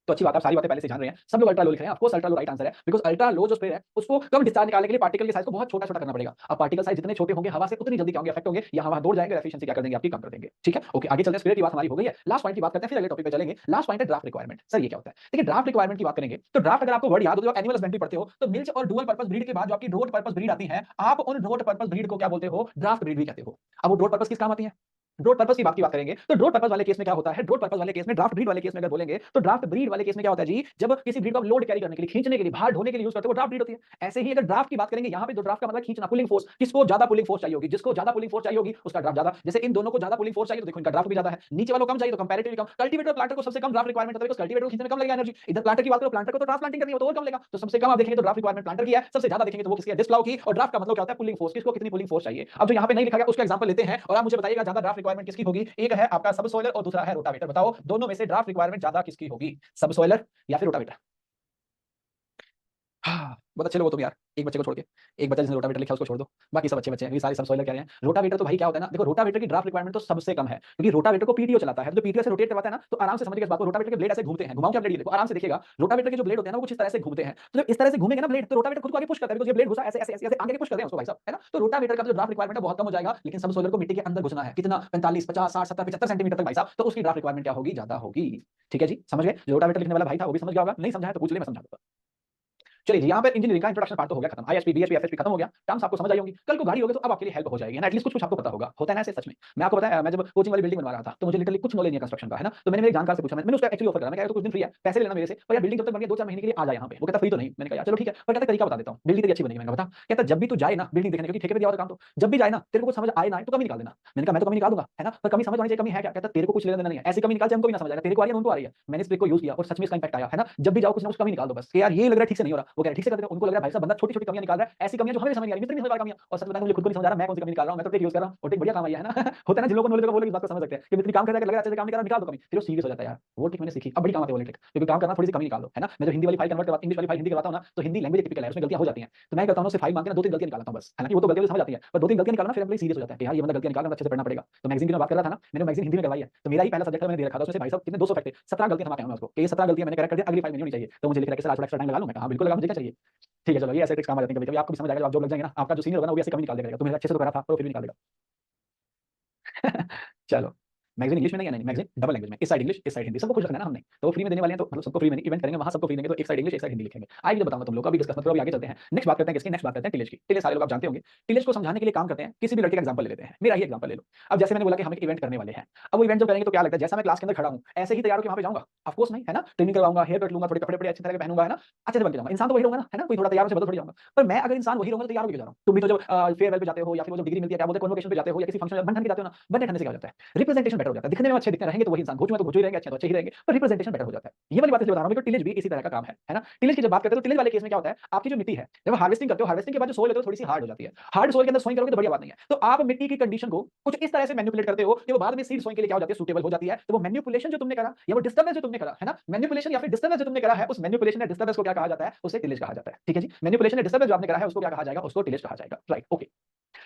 A: तो अच्छी बात है, आप सारी बातें पहले से जान रहे हैं। सब लोग अल्ट्रा लो लिख रहे हैं, of course ultra low right answer है, बिकॉज़ अल्ट्रा लो जो स्प्रे है उसको कम डिस्चार्ज निकालने के लिए पार्टिकल के साइज को बहुत छोटा-छोटा करना पड़ेगा। अब पार्टिकल साइज जितने छोटे होंगे हवा से उतनी जल्दी क्या होंगे, अफेक्ट होंगे या हवा दौड़ जाएंगे, एफिशिएंसी क्या कर देंगे आपकी, कम कर देंगे। ठीक है, ओके आगे चलते हैं। स्प्रे की बात हमारी हो गई है, लास्ट पॉइंट की बात करते हैं, फिर अगले टॉपिक पे चलेंगे। लास्ट पॉइंट है ड्राफ्ट रिक्वायरमेंट। सर ये क्या होता है? देखिए ड्राफ्ट रिक्वायरमेंट की बात करेंगे तो ड्राफ्ट अगर आपको वर्ड याद हो जो एनिमल हस्बेंड्री पढ़ते हो तो मिल्च और डुअल पर्पस ब्रीड के बाद जो आपकी रोड पर्पस ब्रीड आती है, आप उन रोड पर्पस ब्रीड को क्या बोलते हो, ड्राफ्ट ब्रीड भी कहते हो। अब वो रोड पर्पस किस काम आती है? ड्रोट पर्पस की बात करेंगे तो ड्रोट पर्पस वाले केस में क्या होता है, ड्रोट पर्पस वाले केस में, ड्राफ्ट ब्रीड वाले केस में अगर बोलेंगे तो ड्राफ्ट ब्रीड वाले केस में क्या होता है जी, जब किसी ब्रीड को लोड कैरी करने के लिए, खींचने के लिए, भार ढोने के लिए यूज करते हो वो ड्राफ्ट ब्रीड होती है। ऐसे ही अगर ड्राफ्ट की बात करेंगे यहां पे तो ड्राफ्ट का मतलब खींचना, पुलिंग फोर्स, किसको ज्यादा पुलिंग फोर्स चाहिए होगी, जिसको ज्यादा पुलिंग फोर्स चाहिए होगी उसका ड्राफ्ट ज्यादा। जैसे इन दोनों को ज्यादा पुलिंग फोर्स चाहिए तो देखो इनका ड्राफ्ट भी ज्यादा है, नीचे वालों को कम चाहिए तो कंपैरेटिवली कम। कल्टीवेटर प्लांटर को सबसे कम ड्राफ्ट रिक्वायरमेंट होता है बिकॉज़ कल्टीवेटर को खींचने में कम लगेगा एनर्जी। इधर प्लांटर की बात करो, प्लांटर को तो ड्राफ्ट प्लांटिंग करनी है तो और कम लगेगा, तो सबसे कम आप देखेंगे तो ड्राफ्ट रिक्वायरमेंट प्लांटर की है, सबसे ज्यादा देखेंगे तो वो किसकी है, डिस्क प्लाउ की। और ड्राफ्ट का मतलब क्या होता है, पुलिंग फोर्स, किसको कितनी पुलिंग फोर्स चाहिए। अब जो यहां पे नहीं लिखा गया उसका एग्जांपल लेते हैं और आप मुझे बताइएगा ज्यादा ड्राफ्ट रिक्वायरमेंट किसकी होगी। एक है आपका सब सोइलर और दूसरा है रोटावेटर। बताओ दोनों में से ड्राफ्ट रिक्वायरमेंट ज्यादा किसकी होगी, सब सोइलर या फिर रोटावेटर? हाँ, बहुत अच्छे लोग हो तुम यार, एक बच्चे को छोड़ के। एक बच्चा जिसने रोटावेटर लिखा उसको छोड़ दो, बाकी सब अच्छे बच्चे हैं, ये सारे सब सॉइलर कह रहे हैं। रोटावेटर तो भाई क्या होता है ना, देखो रोटावेटर की ड्राफ्ट रिक्वायरमेंट तो सबसे कम है क्योंकि रोटावेटर को पीटीओ चलाता है, तो पीटीओ से रोटेट करवाता है ना, तो आराम से समझिए इस बात को, रोटावेटर के ब्लेड ऐसे घूमते हैं, घुमाऊं क्या ब्लेड, ये देखो आराम से देखिएगा, रोटावेटर के जो ब्लेड होते हैं ना वो कुछ इस तरह से घूमते हैं, तो जब इस तरह से घूमेंगे ना ब्लेड तो रोटावेटर खुद को आगे पुश करता है, बिकॉज़ ये ब्लेड घुसा ऐसे ऐसे ऐसे आगे पुश कर रहे हैं उसको भाई साहब, है ना। तो रोटावेटर का जो ड्राफ्ट रिक्वायरमेंट है बहुत कम हो जाएगा, लेकिन सब सोलर को मिट्टी के अंदर घुसना है, कितना 45 50 60 70 75 सेंटीमीटर तक भाई साहब, तो उसकी ड्राफ्ट रिक्वायरमेंट क्या होगी, ज्यादा होगी। ठीक है जी, समझ गए। जो रोटावेटर लिखने वाला भाई था वो भी समझ गया होगा, नहीं समझा है तो पूछ ले, मैं समझा दूंगा। चलिए जी, यहाँ पर इंजीनियरिंग का इंट्रोडक्शन पार्ट तो हो गया खत्म, आईएचपी बीएचपी एफएचपी खत्म हो गया, टर्म्स आपको समझ आई होंगी। कल को गाड़ी होगी तो अब आपके लिए हेल्प हो जाएगी ना, एटलीस्ट कुछ कुछ आपको पता होगा, होता है ना ऐसे सच में। मैं आपको बताया, मैं जब कोचिंग वाली बिल्डिंग बनवा रहा था तो मुझे लिटरली कुछ नॉलेज नहीं है कंस्ट्रक्शन का, है ना। तो मैंने मेरे जानकार से पूछा, मैंने उसका एक्चुअली ऑफर करा, मैं कहा तो कुछ दिन फ्री है, पैसे लेना मेरे से, पर यार बिल्डिंग जब तक बन गई 2-4 महीने के लिए आ जा यहाँ पे। वो कहता फ्री तो नहीं, मैंने कहा चलो ठीक है, पर कहता तरीका बता देता हूँ, बिल्डिंग तेरी अच्छी बनेगी। मैंने कहा बता, कहता जब भी तू जाए ना बिल्डिंग देखने, क्योंकि ठेके पे दिया होता काम, तो जब भी जाए ना तेरे को कुछ समझ आए ना तो कमी निकाल देना। मैंने कहा मैं तो कमी निकाल दूंगा, है ना, पर कमी समझ आनी चाहिए, कमी है क्या, कहता तेरे को कुछ लेना देना नहीं है, ऐसी कमी निकाल हमको भी ना समझ आएगा, तेरे को आ रही है उनको आ रही है। मैंने इस ट्रिक को यूज किया और सच में इसका इंपैक्ट आया, है ना। जब भी जाओ कुछ ना कुछ कमी निकाल दो बस, कि यार ये लग रहा है ठीक से नहीं हो रहा, वो कह रहा है ठीक से कर देगा, उनको लग रहा है भाई साहब बंदा छोटी-छोटी कमियां निकाल रहा है, ऐसी कमियां जो हमें भी समझ नहीं आ रही, मित्र भी समझ पा कमियां, और सच बताऊं मुझे खुद को नहीं समझ आ रहा मैं कौन सी कमी निकाल रहा हूं, मैं तो ट्रिक यूज कर रहा हूं और ट्रिक बढ़िया काम आई है ना। होता है ना, जिन लोगों को नॉलेज होगा वो लोग इस बात को समझ सकते हैं कि मित्र काम कर रहा है, लग रहा है अच्छे से काम नहीं कर रहा, निकाल दो कमी, फिर वो सीरियस हो जाता है यार। वो ट्रिक मैंने सीखी, अब बड़ी काम आती है वो ट्रिक, क्योंकि काम करना थोड़ी सी कमी निकाल दो, है ना। मैं जो हिंदी वाली फाइल कन्वर्ट करवाता, इंग्लिश वाली फाइल हिंदी करवाता हूं ना, तो हिंदी लैंग्वेज टिपिकल है, उसमें गलतियां हो जाती हैं, तो मैं करता हूं उससे फाइल मांग के ना 2-3 गलतियां निकालता हूं बस, हालांकि वो तो गलतियां समझ आती है, पर 2-3 गलतियां निकालना फिर हम लोग सीरियस हो जाता है कि यार ये बंदा गलतियां निकाल रहा है, अच्छे से पढ़ना पड़ेगा। तो मैगजीन की मैं बात कर रहा था ना, मैंने मैगजीन हिंदी में करवाई है, तो मेरा ही पहला सब्जेक्ट था, मैंने दे रखा था उसमें भाई साहब कितने 200 फैक्ट थे, 17 गलतियां थमा के आया मैं उसको, कि ये 17 गलतियां मैंने करेक्ट कर दिया, अगली फाइल में नहीं होनी चाहिए, तो मुझे लिख रहा है कि सर आज थोड़ा एक्स्ट्रा टाइम लगा लूं, मैं कहा हां बिल्कुल लगा, मुझे क्या चाहिए। ठीक है चलो, ये ऐसे ट्रिक्स काम आ जाते हैं कभी-कभी, आपको भी समझ आएगा, जब आप जॉब लग जाएंगे ना, आपका जो सीनियर होगा ना वो भी ऐसे कमी निकाल देगा, तो मैंने अच्छे से तो करा था पर वो फिर भी निकाल देगा। चलो, मैगजीन इंग्लिश में नहीं है, नहीं मैगजीन डबल लैंग्वेज में, इस साइड इंग्लिश इस साइड हिंदी, सबको खुश रखना है ना हमने, तो वो फ्री में देने वाले हैं, तो मतलब सबको फ्री में नहीं, इवेंट करेंगे वहां सबको फ्री देंगे, तो एक साइड इंग्लिश एक साइड हिंदी लिखेंगे। आइए बताऊंगा तुम लोग को, अभी डिस्कस मत करो, अभी आगे चलते हैं। नेक्स्ट बात करते हैं किसकी, नेक्स्ट बात करते हैं टिलेज की। टिलेज सारे लोग आप जानते होंगे, टिलेज को समझाने के लिए काम करते हैं, किसी भी लड़के का एग्जांपल ले लेते हैं, मेरा ही एग्जांपल ले लो। अब जैसे मैंने बोला कि हम एक इवेंट करने वाले हैं, अब वो इवेंट जब करेंगे तो क्या लगता है, जैसा मैं क्लास के अंदर खड़ा हूं ऐसे ही तैयार होकर वहां पे जाऊंगा, ऑफ कोर्स नहीं, है ना, ट्रेनिंग करवाऊंगा, हेयर कट लूंगा, थोड़े कपड़े बड़े अच्छे तरह के पहनूंगा, है ना, अच्छे से बन के जाऊंगा, इंसान तो वही रहूंगा ना, है ना, कोई थोड़ा तैयार हो से बदल थोड़ी जाऊंगा। पर मैं अगर इंसान वही रहूंगा तो तैयार होकर जा रहा हूं, तुम भी तो जब फेयरवेल पे जाते हो या फिर वो जब डिग्री मिलती है, क्या बोलते हैं, कन्वोकेशन पे जाते हो या किसी फंक्शन बनने जाते हो ना, बनने ठंडे से क्या हो जाता है, रिप्रेजेंटेशन बेटर हो जाता है, दिखने में अच्छे दिखते रहेंगे तो वही इंसान, घुच में तो घुच ही रहेंगे, अच्छे तो अच्छे ही रहेंगे, पर रिप्रेजेंटेशन बेटर हो जाता है। ये वाली बात इसलिए बता रहा हूं कि टिलेज भी इसी तरह का काम है ना। टिलेज की जब बात करते हैं तो टिलेज वाले केस में क्या होता है, आपकी जो मिट्टी है जब हार्वेस्टिंग करते हो, हार्वेस्टिंग के बाद जो सोइल होती है थोड़ी सी हार्ड हो जाती है, हार्ड सोइल के अंदर सोइंग करोगे तो बढ़िया बात नहीं है, तो आप मिट्टी की कंडीशन को कुछ इस तरह से मैनिपुलेट करते हो कि वो बाद में सीड सोइंग के लिए क्या हो जाती है, सूटेबल हो जाती है। तो वो मैनिपुलेशन जो तुमने करा या वो डिस्टर्बेंस जो तुमने करा, है ना, मैनिपुलेशन या फिर डिस्टर्बेंस जो तुमने करा है, उस मैनिपुलेशन या डिस्टर्बेंस को क्या कहा जाता है, उसे टिलेज कहा जाता है। ठीक है जी, मैनिपुलेशन या डिस्टर्बेंस जो आपने करा है उसको क्या कहा जाएगा, उसको टिलेज कहा जाएगा, राइट, ओके।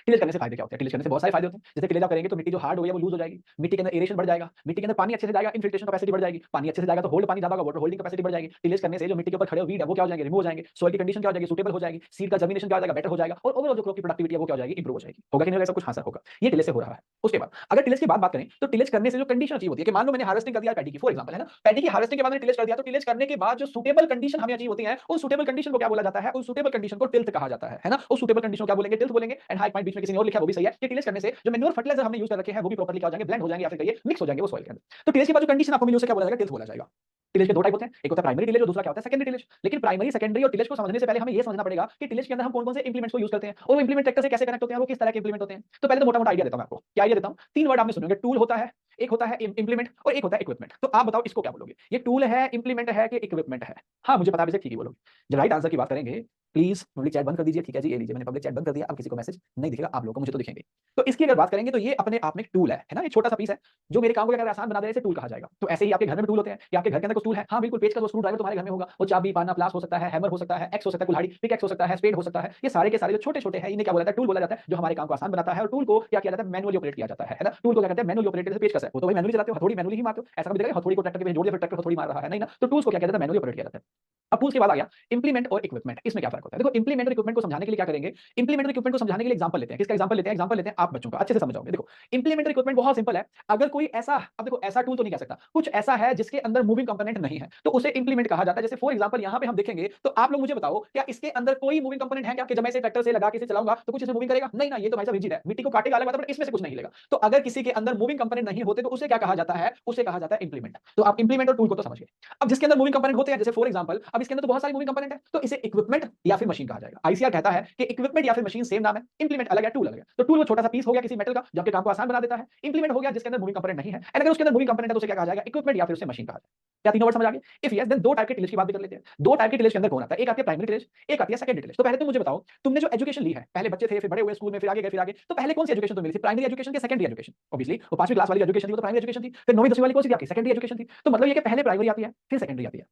A: टिलेज करने से फायदे क्या होते हैं, टिलेज करने से बहुत सारे फायदे होते हैं। जैसे टिलेज आप करेंगे तो मिट्टी जो हार्ड हो गई है वो लूज हो जाएगी, मिट्टी के अंदर एरेशन बढ़ जाएगा, मिट्टी के अंदर पानी अच्छे से जाएगा, इन्फिल्ट्रेशन कैपेसिटी बढ़ जाएगी, पानी अच्छे से जाएगा तो होल्ड पानी ज्यादा होगा, वाटर होल्डिंग कैपेसिटी बढ़ जाएगी। टिलेज करने से जो मिट्टी के ऊपर खड़े वीड है वो क्या हो जाएंगे, रिमूव हो जाएंगे, सोइल की कंडीशन क्या हो जाएगी, सूटेबल हो जाएगी, सीड का जर्मिनेशन क्या हो जाएगा, बेटर हो जाएगा, और ओवरऑल जो क्रॉप की प्रोडक्टिविटी है वो क्या हो जाएगी, इंप्रूव हो जाएगी। होगा कि नहीं होगा, सब कुछ हासिल होगा, ये टिलेज से हो रहा है। उसके बाद अगर टिलेज की बात करें तो टिलेज करने से जो कंडीशन अचीव होती है कि मान लो मैंने हार्वेस्टिंग कर दिया पैडी की, फॉर एग्जांपल, है ना, पैडी की हार्वेस्टिंग के बाद मैंने टिलेज कर दिया, तो टिलेज करने के बाद जो सूटेबल कंडीशन हमें अचीव होती है उस सूटेबल कंडीशन को क्या बोला जाता है, उस सूटेबल कंडीशन को टिल्थ कहा जाता है ना, उस सूटेबल कंडीशन को क्या बोलेंगे, टिल्थ बोलेंगे। एंड हाई पॉइंट बीच में किसी ने और लिखा वो भी सही है कि टिलेज करने से जो मैन्योर फर्टिलाइजर हमने यूज कर रखे हैं वो भी प्रॉपर्ली क्या हो जाएंगे, ब्लेंड हो जाएंगे या फिर कहिए मिक्स हो जाएंगे वो सॉइल के अंदर। तो टिलेज के बाद जो कंडीशन आपको मिली उसे क्या बोला जाएगा, टिल्थ बोला जाएगा। टिलेज के दो टाइप होते हैं, एक होता है प्राइमरी टिलेज और दूसरा क्या होता है, सेकेंडरी टिलेज। लेकिन प्राइमरी, सेकेंडरी और टिलेज को समझने से पहले हमें यह समझना पड़ेगा कि टिलेज के अंदर हम कौन-कौन से इंप्लीमेंट्स को यूज करते हैं और वो इंप्लीमेंट ट्रैक्टर से कैसे कनेक्ट होते हैं, वो किस तरह के इंप्लीमेंट होते हैं। तो पहले तो मोटा-मोटा आइडिया देता हूं मैं आपको। क्या आइडिया देता हूं, तीन वर्ड आपने सुने होंगे, टूल होता है, एक होता है इंप्लीमेंट और एक होता है इक्विपमेंट। तो आप बताओ इसको क्या बोलोगे, ये टूल है, इंप्लीमेंट है कि इक्विपमेंट है? हां, मुझे पता है, ठीक ही बोलोगे। जब राइट आंसर की बात करेंगे प्लीज पब्लिक चैट बंद कर दीजिए, ठीक है जी, ये लीजिए मैंने पब्लिक चैट बंद कर दिया, अब किसी को मैसेज नहीं दिखेगा, आप लोगों को, मुझे तो दिखेंगे। तो इसकी अगर बात करेंगे तो ये अपने आप में एक टूल है ना, ये छोटा सा पीस है जो मेरे काम को क्या आसान बना दे, इसे टूल कहा जाएगा। तो ऐसे ही आपके घर में टूल होते हैं कि आपके घर के अंदर कुछ टूल है, हां बिल्कुल, पेच का स्क्रू ड्राइवर तुम्हारे घर में होगा, वो चाबी, पाना, प्लास हो सकता है, हैमर हो सकता है, एक्स हो सकता है, कुल्हाड़ी, पिक हो सकता है, स्पेड हो सकता है, ये सारे के सारे जो छोटे-छोटे हैं इन्हें क्या बोला जाता है, टूल बोला जाता है, जो हमारे काम को आसान बनाता है। और टूल को क्या किया जाता है, मैनुअली ऑपरेट किया जाता है ना। टूल को क्या कहते हैं, मैनुअली ऑपरेटेड, जैसे पेचकस है, वो तो वही मैनुअली चलाते हो, हथौड़ी मैनुअली ही मारते हो। ऐसा कभी देखा हथौड़ी को ट्रैक्टर के पीछे जोड़ दिया फिर ट्रैक्टर हथौड़ी मार रहा है, नहीं ना। तो टूल्स को क्या किया जाता है, मैनुअली ऑपरेट किया जाता है। अब टूल्स के बाद आ गया इंप्लीमेंट और इक्विपमेंट। इसमें क्या फर्क होता है? देखो इंप्लीमेंट और इक्विपमेंट को समझाने के लिए क्या करेंगे, इंप्लीमेंट और इक्विपमेंट को समझाने के लिए एग्जांपल लेते हैं। किसका एग्जांपल लेते हैं? एग्जांपल लेते हैं आप बच्चों का, अच्छे से समझ जाओगे। देखो इंप्लीमेंट और इक्विपमेंट बहुत सिंपल है। अगर कोई ऐसा, अब देखो ऐसा टूल तो नहीं कह सकता, कुछ ऐसा है जिसके अंदर मूविंग कंपोनेंट नहीं है तो उसे इंप्लीमेंट कहा जाता है। जैसे फॉर एग्जांपल यहां पे हम देखेंगे तो आप लोग मुझे बताओ क्या इसके अंदर कोई मूविंग कंपोनेंट है क्या, कि जब मैं इसे ट्रैक्टर से लगा के इसे चलाऊंगा तो कुछ इसे मूविंग करेगा? नहीं ना, ये तो भाई साहब रिजिड है, मिट्टी को काटेगा अलग बात है, बट इसमें से कुछ नहीं हिलेगा। तो अगर किसी के अंदर मूविंग कंपोनेंट नहीं होते तो उसे क्या कहा जाता है? उसे कहा जाता है इंप्लीमेंट। तो आप इंप्लीमेंट और टूल को तो समझ गए। अब जिसके अंदर मूविंग कंपोनेंट होते हैं, जैसे फॉर एग्जांपल अब इसके अंदर तो बहुत सारी मूविंग कंपोनेंट है, तो इसे इक्विपमेंट या फिर मशीन कहा जाएगा। आईसीआर कहता है कि इक्विपमेंट या फिर मशीन सेम नाम है, इंप्लीमेंट अलग है, टूल अलग है। तो टूल वो छोटा सा पीस हो गया किसी मेटल का जो आपके काम को आसान बना देता है। इंप्लीमेंट हो गया जिसके अंदर मूविंग कंपोनेंट नहीं है, एंड अगर उसके अंदर मूविंग कंपोनेंट है तो उसे क्या कहा जाएगा? इक्विपमेंट या फिर उसे मशीन कहा जाएगा। क्या तीनों वर्ड समझ आ गए? इफ यस देन दो टाइप के टिलेज की बात भी कर लेते हैं। दो टाइप के टिलेज के अंदर कौन आता है? एक आती है प्राइमरी टिलेज, एक आती है सेकेंडरी टिलेज। तो पहले तुम मुझे बताओ, तुमने जो एजुकेशन ली है, पहले बच्चे थे फिर बड़े हुए स्कूल में फिर आगे गए फिर आगे, तो पहले कौन सी एजुकेशन तो मिली थी? प्राइमरी एजुकेशन की सेकेंडरी एजुकेशन? ऑब्वियसली वो 5वीं क्लास वाली एजुकेशन थी वो तो प्राइमरी एजुकेशन थी। फिर 9वीं 10वीं वाली कौन सी थी आपकी? सेकेंडरी एजुकेशन थी। तो मतलब ये कि पहले प्राइमरी आती है फिर सेकेंडरी आती है।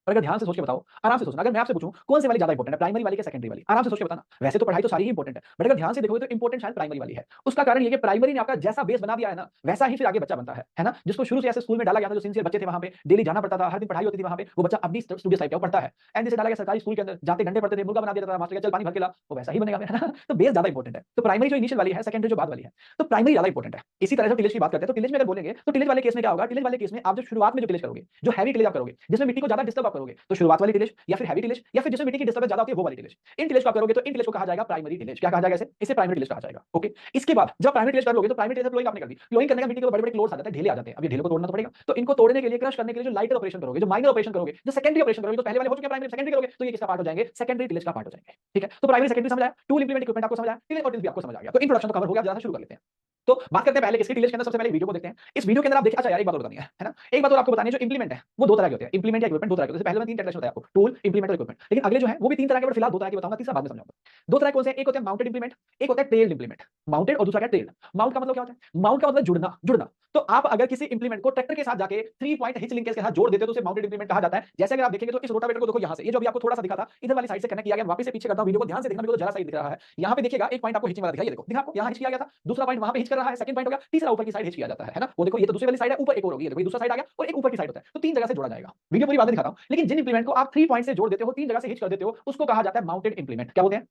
A: और अगर ध्यान से सोच के बताओ, आराम से सोचना, अगर मैं आपसे पूछूं कौन सी वाली ज्यादा इंपॉर्टेंट है, प्राइमरी वाली कि सेकेंडरी वाली? आराम से सोच के बताना। वैसे तो पढ़ाई तो सारी ही इंपॉर्टेंट है, बट अगर ध्यान से देखोगे तो इंपॉर्टेंट शायद प्राइमरी वाली है। उसका कारण ये कि प्राइमरी ने आपका जैसा बेस बना दिया है ना, वैसा ही फिर आगे बच्चा बनता है ना। जिसको शुरू से ऐसे स्कूल में डाला गया था, जो सिंसियर बच्चे थे वहां पे डेली जाना पड़ता था, हर दिन पढ़ाई होती थी वहां पे, वो बच्चा अपनी स्टूडियो टाइप का पढ़ता है। एंड जैसे डाला गया सरकारी स्कूल के अंदर, जाते डंडे पड़ते थे, मुर्गा बना दिया था मास्टर, चल पानी भर के ला, वो वैसा ही बनेगा है ना। तो बेस ज्यादा इंपॉर्टेंट है। तो प्राइमरी जो इनिशियल वाली है, सेकेंडरी जो बाद वाली है, तो प्राइमरी ज्यादा इंपॉर्टेंट है। इसी तरह से टिलेज की बात करते हैं, तो टिलेज में अगर बोलेंगे तो टिलेज वाले केस में क्या होगा? टिलेज वाले केस में आप जो शुरुआत में जो टिलेज करोगे, जो हैवी टिलेज आप करोगे, जिसमें मिट्टी को ज्यादा डिस्टर्ब आप करोगे, तो शुरुआत वाली टिलेज या फिर हैवी टिलेज या फिर जिसमें मिट्टी की डिस्टर्बेंस ज्यादा होती है वो वाली टिलेज, इन टिलेज को आप करोगे तो इन टिलेज को कहा जाएगा प्राइमरी टिलेज। क्या कहा जाएगा? इसे प्राइमरी टिलेज कहा जाएगा। ओके, इसके बाद जब प्राइमरी टिलेज कर लोगे तो प्राइमरी टिलेज फ्लोइंग आपने कर दी। फ्लोइंग करने का मिट्टी के ऊपर बड़े-बड़े क्लोड्स आ जाते हैं, ढेले आ जाते हैं। अब ये ढेले को तोड़ना तो पड़ेगा, तो इनको तोड़ने के लिए, क्रश करने के लिए जो लाइटर ऑपरेशन करोगे, जो माइनर ऑपरेशन करोगे, जो सेकेंडरी ऑपरेशन करोगे, तो पहले वाले हो चुके हैं प्राइमरी, सेकेंडरी करोगे तो ये किसका पार्ट हो जाएंगे? सेकेंडरी टिलेज का पार्ट हो जाएंगे। ठीक है, तो प्राइमरी सेकेंडरी समझ आया, टूल इंप्लीमेंट इक्विपमेंट आपको समझ आया, टिलेज और टिल्स भी आपको समझ आ गया। तो इंट्रोडक्शन तो कवर हो गया, ज्यादा शुरू कर लेते हैं। तो बात करते हैं पहले किसकी टिलेज के अंदर। सबसे पहले वीडियो को देखते हैं। इस वीडियो के अंदर आप देखिए, अच्छा यार एक बात और बतानी है ना, एक बात और आपको बतानी है, जो इंप्लीमेंट है वो दो तरह के होते हैं। इंप्लीमेंट या इक्विपमेंट दो तरह के होते हैं। पहले मैं तीन कैटेगरी बताया आपको, टूल, इंप्लीमेंट और इक्विपमेंट, लेकिन अगले जो है वो भी तीन तरह के, बट फिलहाल दो तरह के बताऊंगा, तीसरा बाद में समझाऊंगा। दो तरह कौन से? एक होते हैं माउंटेड इंप्लीमेंट, एक होता है टेल्ड इंप्लीमेंट। माउंटेड और दूसरा क्या? टेल्ड। माउंट का मतलब क्या होता है? माउंट का मतलब जुड़ना, जुड़ना। तो आप अगर किसी इंप्लीमेंट को ट्रैक्टर के साथ जाके 3 पॉइंट हिच लिंकेज के साथ जोड़ देते हो तो उसे माउंटेड इंप्लीमेंट कहा जाता है। जैसे अगर आप देखेंगे तो इस रोटावेटर को देखो, यहां से ये जो अभी आपको थोड़ा सा दिखा था, इधर वाली साइड से कनेक्ट किया गया। वापस से पीछे करता हूं, वीडियो को ध्यान से देखना, वीडियो को जरा सा दिख रहा है। यहां पे देखिएगा एक पॉइंट आपको हिचिंग वाला दिखा, ये देखो, दिखा आपको, यहां हिच किया गया था, दूसरा पॉइंट वहां पे हिच कर रहा है, सेकंड पॉइंट हो गया, तीसरा ऊपर की साइड हिच किया जाता है ना। वो देखो ये तो दूसरी वाली साइड है, ऊपर एक और होगी, ये देखो ये दूसरा साइड आ गया और एक ऊपर की साइड होता है, तो तीन जगह से जोड़ा जाएगा। वीडियो पूरी बात दिखाता हूं, लेकिन जिन इंप्लीमेंट को आप 3 पॉइंट से जोड़ देते हो, तीन जगह से हिच कर देते हो, उसको कहा जाता है माउंटेड इंप्लीमेंट। क्या बोलते हैं?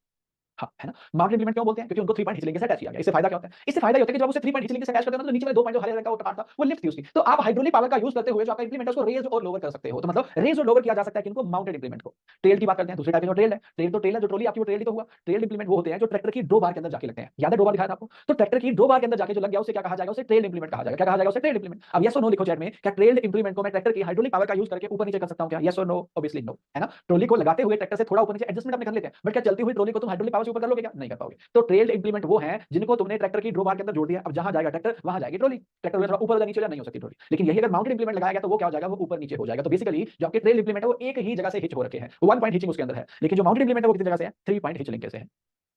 A: हाँ, है ना। माउंटेड इंप्लीमेंट क्यों बोलते हैं? क्योंकि उनको 3 पॉइंट हिच लिंक से अटैच किया गया। इससे फायदा क्या होता है? इससे फायदा ये होता है कि जब आप उसे 3 पॉइंट हिच लिंक से अटैच करते हो ना, तो नीचे वाले 2 पॉइंट जो हरे रंग का वो पार्ट था वो लिफ्ट थी उसकी, तो आप हाइड्रोलिक पावर का यूज करते हुए जो आपका इंप्लीमेंट है उसको रेज और लोअर कर सकते हो। तो मतलब रेज और लोअर किया जा सकता है किनको? माउंटेड इंप्लीमेंट को। ट्रेल की बात करते हैं, दूसरे टाइप का ट्रेल है। ट्रेल तो ट्रेल है, जो ट्रॉली आपकी वो ट्रेल ही तो हुआ। ट्रेल इंप्लीमेंट वो होते हैं जो ट्रैक्टर की ड्रॉ बार के अंदर जाके लगते हैं। याद है ड्रॉ बार दिखाया था आपको? तो ट्रैक्टर की ड्रॉ बार के अंदर जाके जो लग गया उसे क्या कहा जाएगा? उसे ट्रेल इंप्लीमेंट कहा जाएगा। क्या कहा जाएगा? उसे ट्रेल इंप्लीमेंट। अब यस और नो लिखो चैट में, क्या ट्रेल इंप्लीमेंट को मैं ट्रैक्टर की हाइड्रोलिक पावर का यूज करके ऊपर नीचे कर सकता हूं क्या? यस और नो? ऑब्वियसली नो, है ना। ट्रॉली को लगाते हुए ट्रैक्टर से थोड़ा ऊपर नीचे एडजस्टमेंट अपने कर लेते हैं, बट क्या चलती हुई ट्रॉली को तुम हाइड्रोलिक पावर से ऊपर कर लोगे क्या? नहीं कर पाओगे। तो ट्रेल इंप्लीमेंट वो है जिनको तुमने ट्रैक्टर की ड्रॉ बार के अंदर जोड़ दिया। अब जहां जाएगा ट्रैक्टर वहां जाएगी ट्रॉली। ट्रैक्टर थोड़ा ऊपर या नीचे नहीं हो सकती ट्रॉली, लेकिन यही अगर माउंटेड इंप्लीमेंट लगाया गया तो वो क्या हो जाएगा? वो ऊपर नीचे हो जाएगा। तो बेसिकली जो आपके ट्रेल इंप्लीमेंट है वो एक ही जगह से हिच हो रखे हैं, 1 पॉइंट हिचिंग उसके अंदर है, लेकिन जो माउंटेड इंप्लीमेंट है वो कितनी जगह से है? 3 पॉइंट हिच लिंक से है।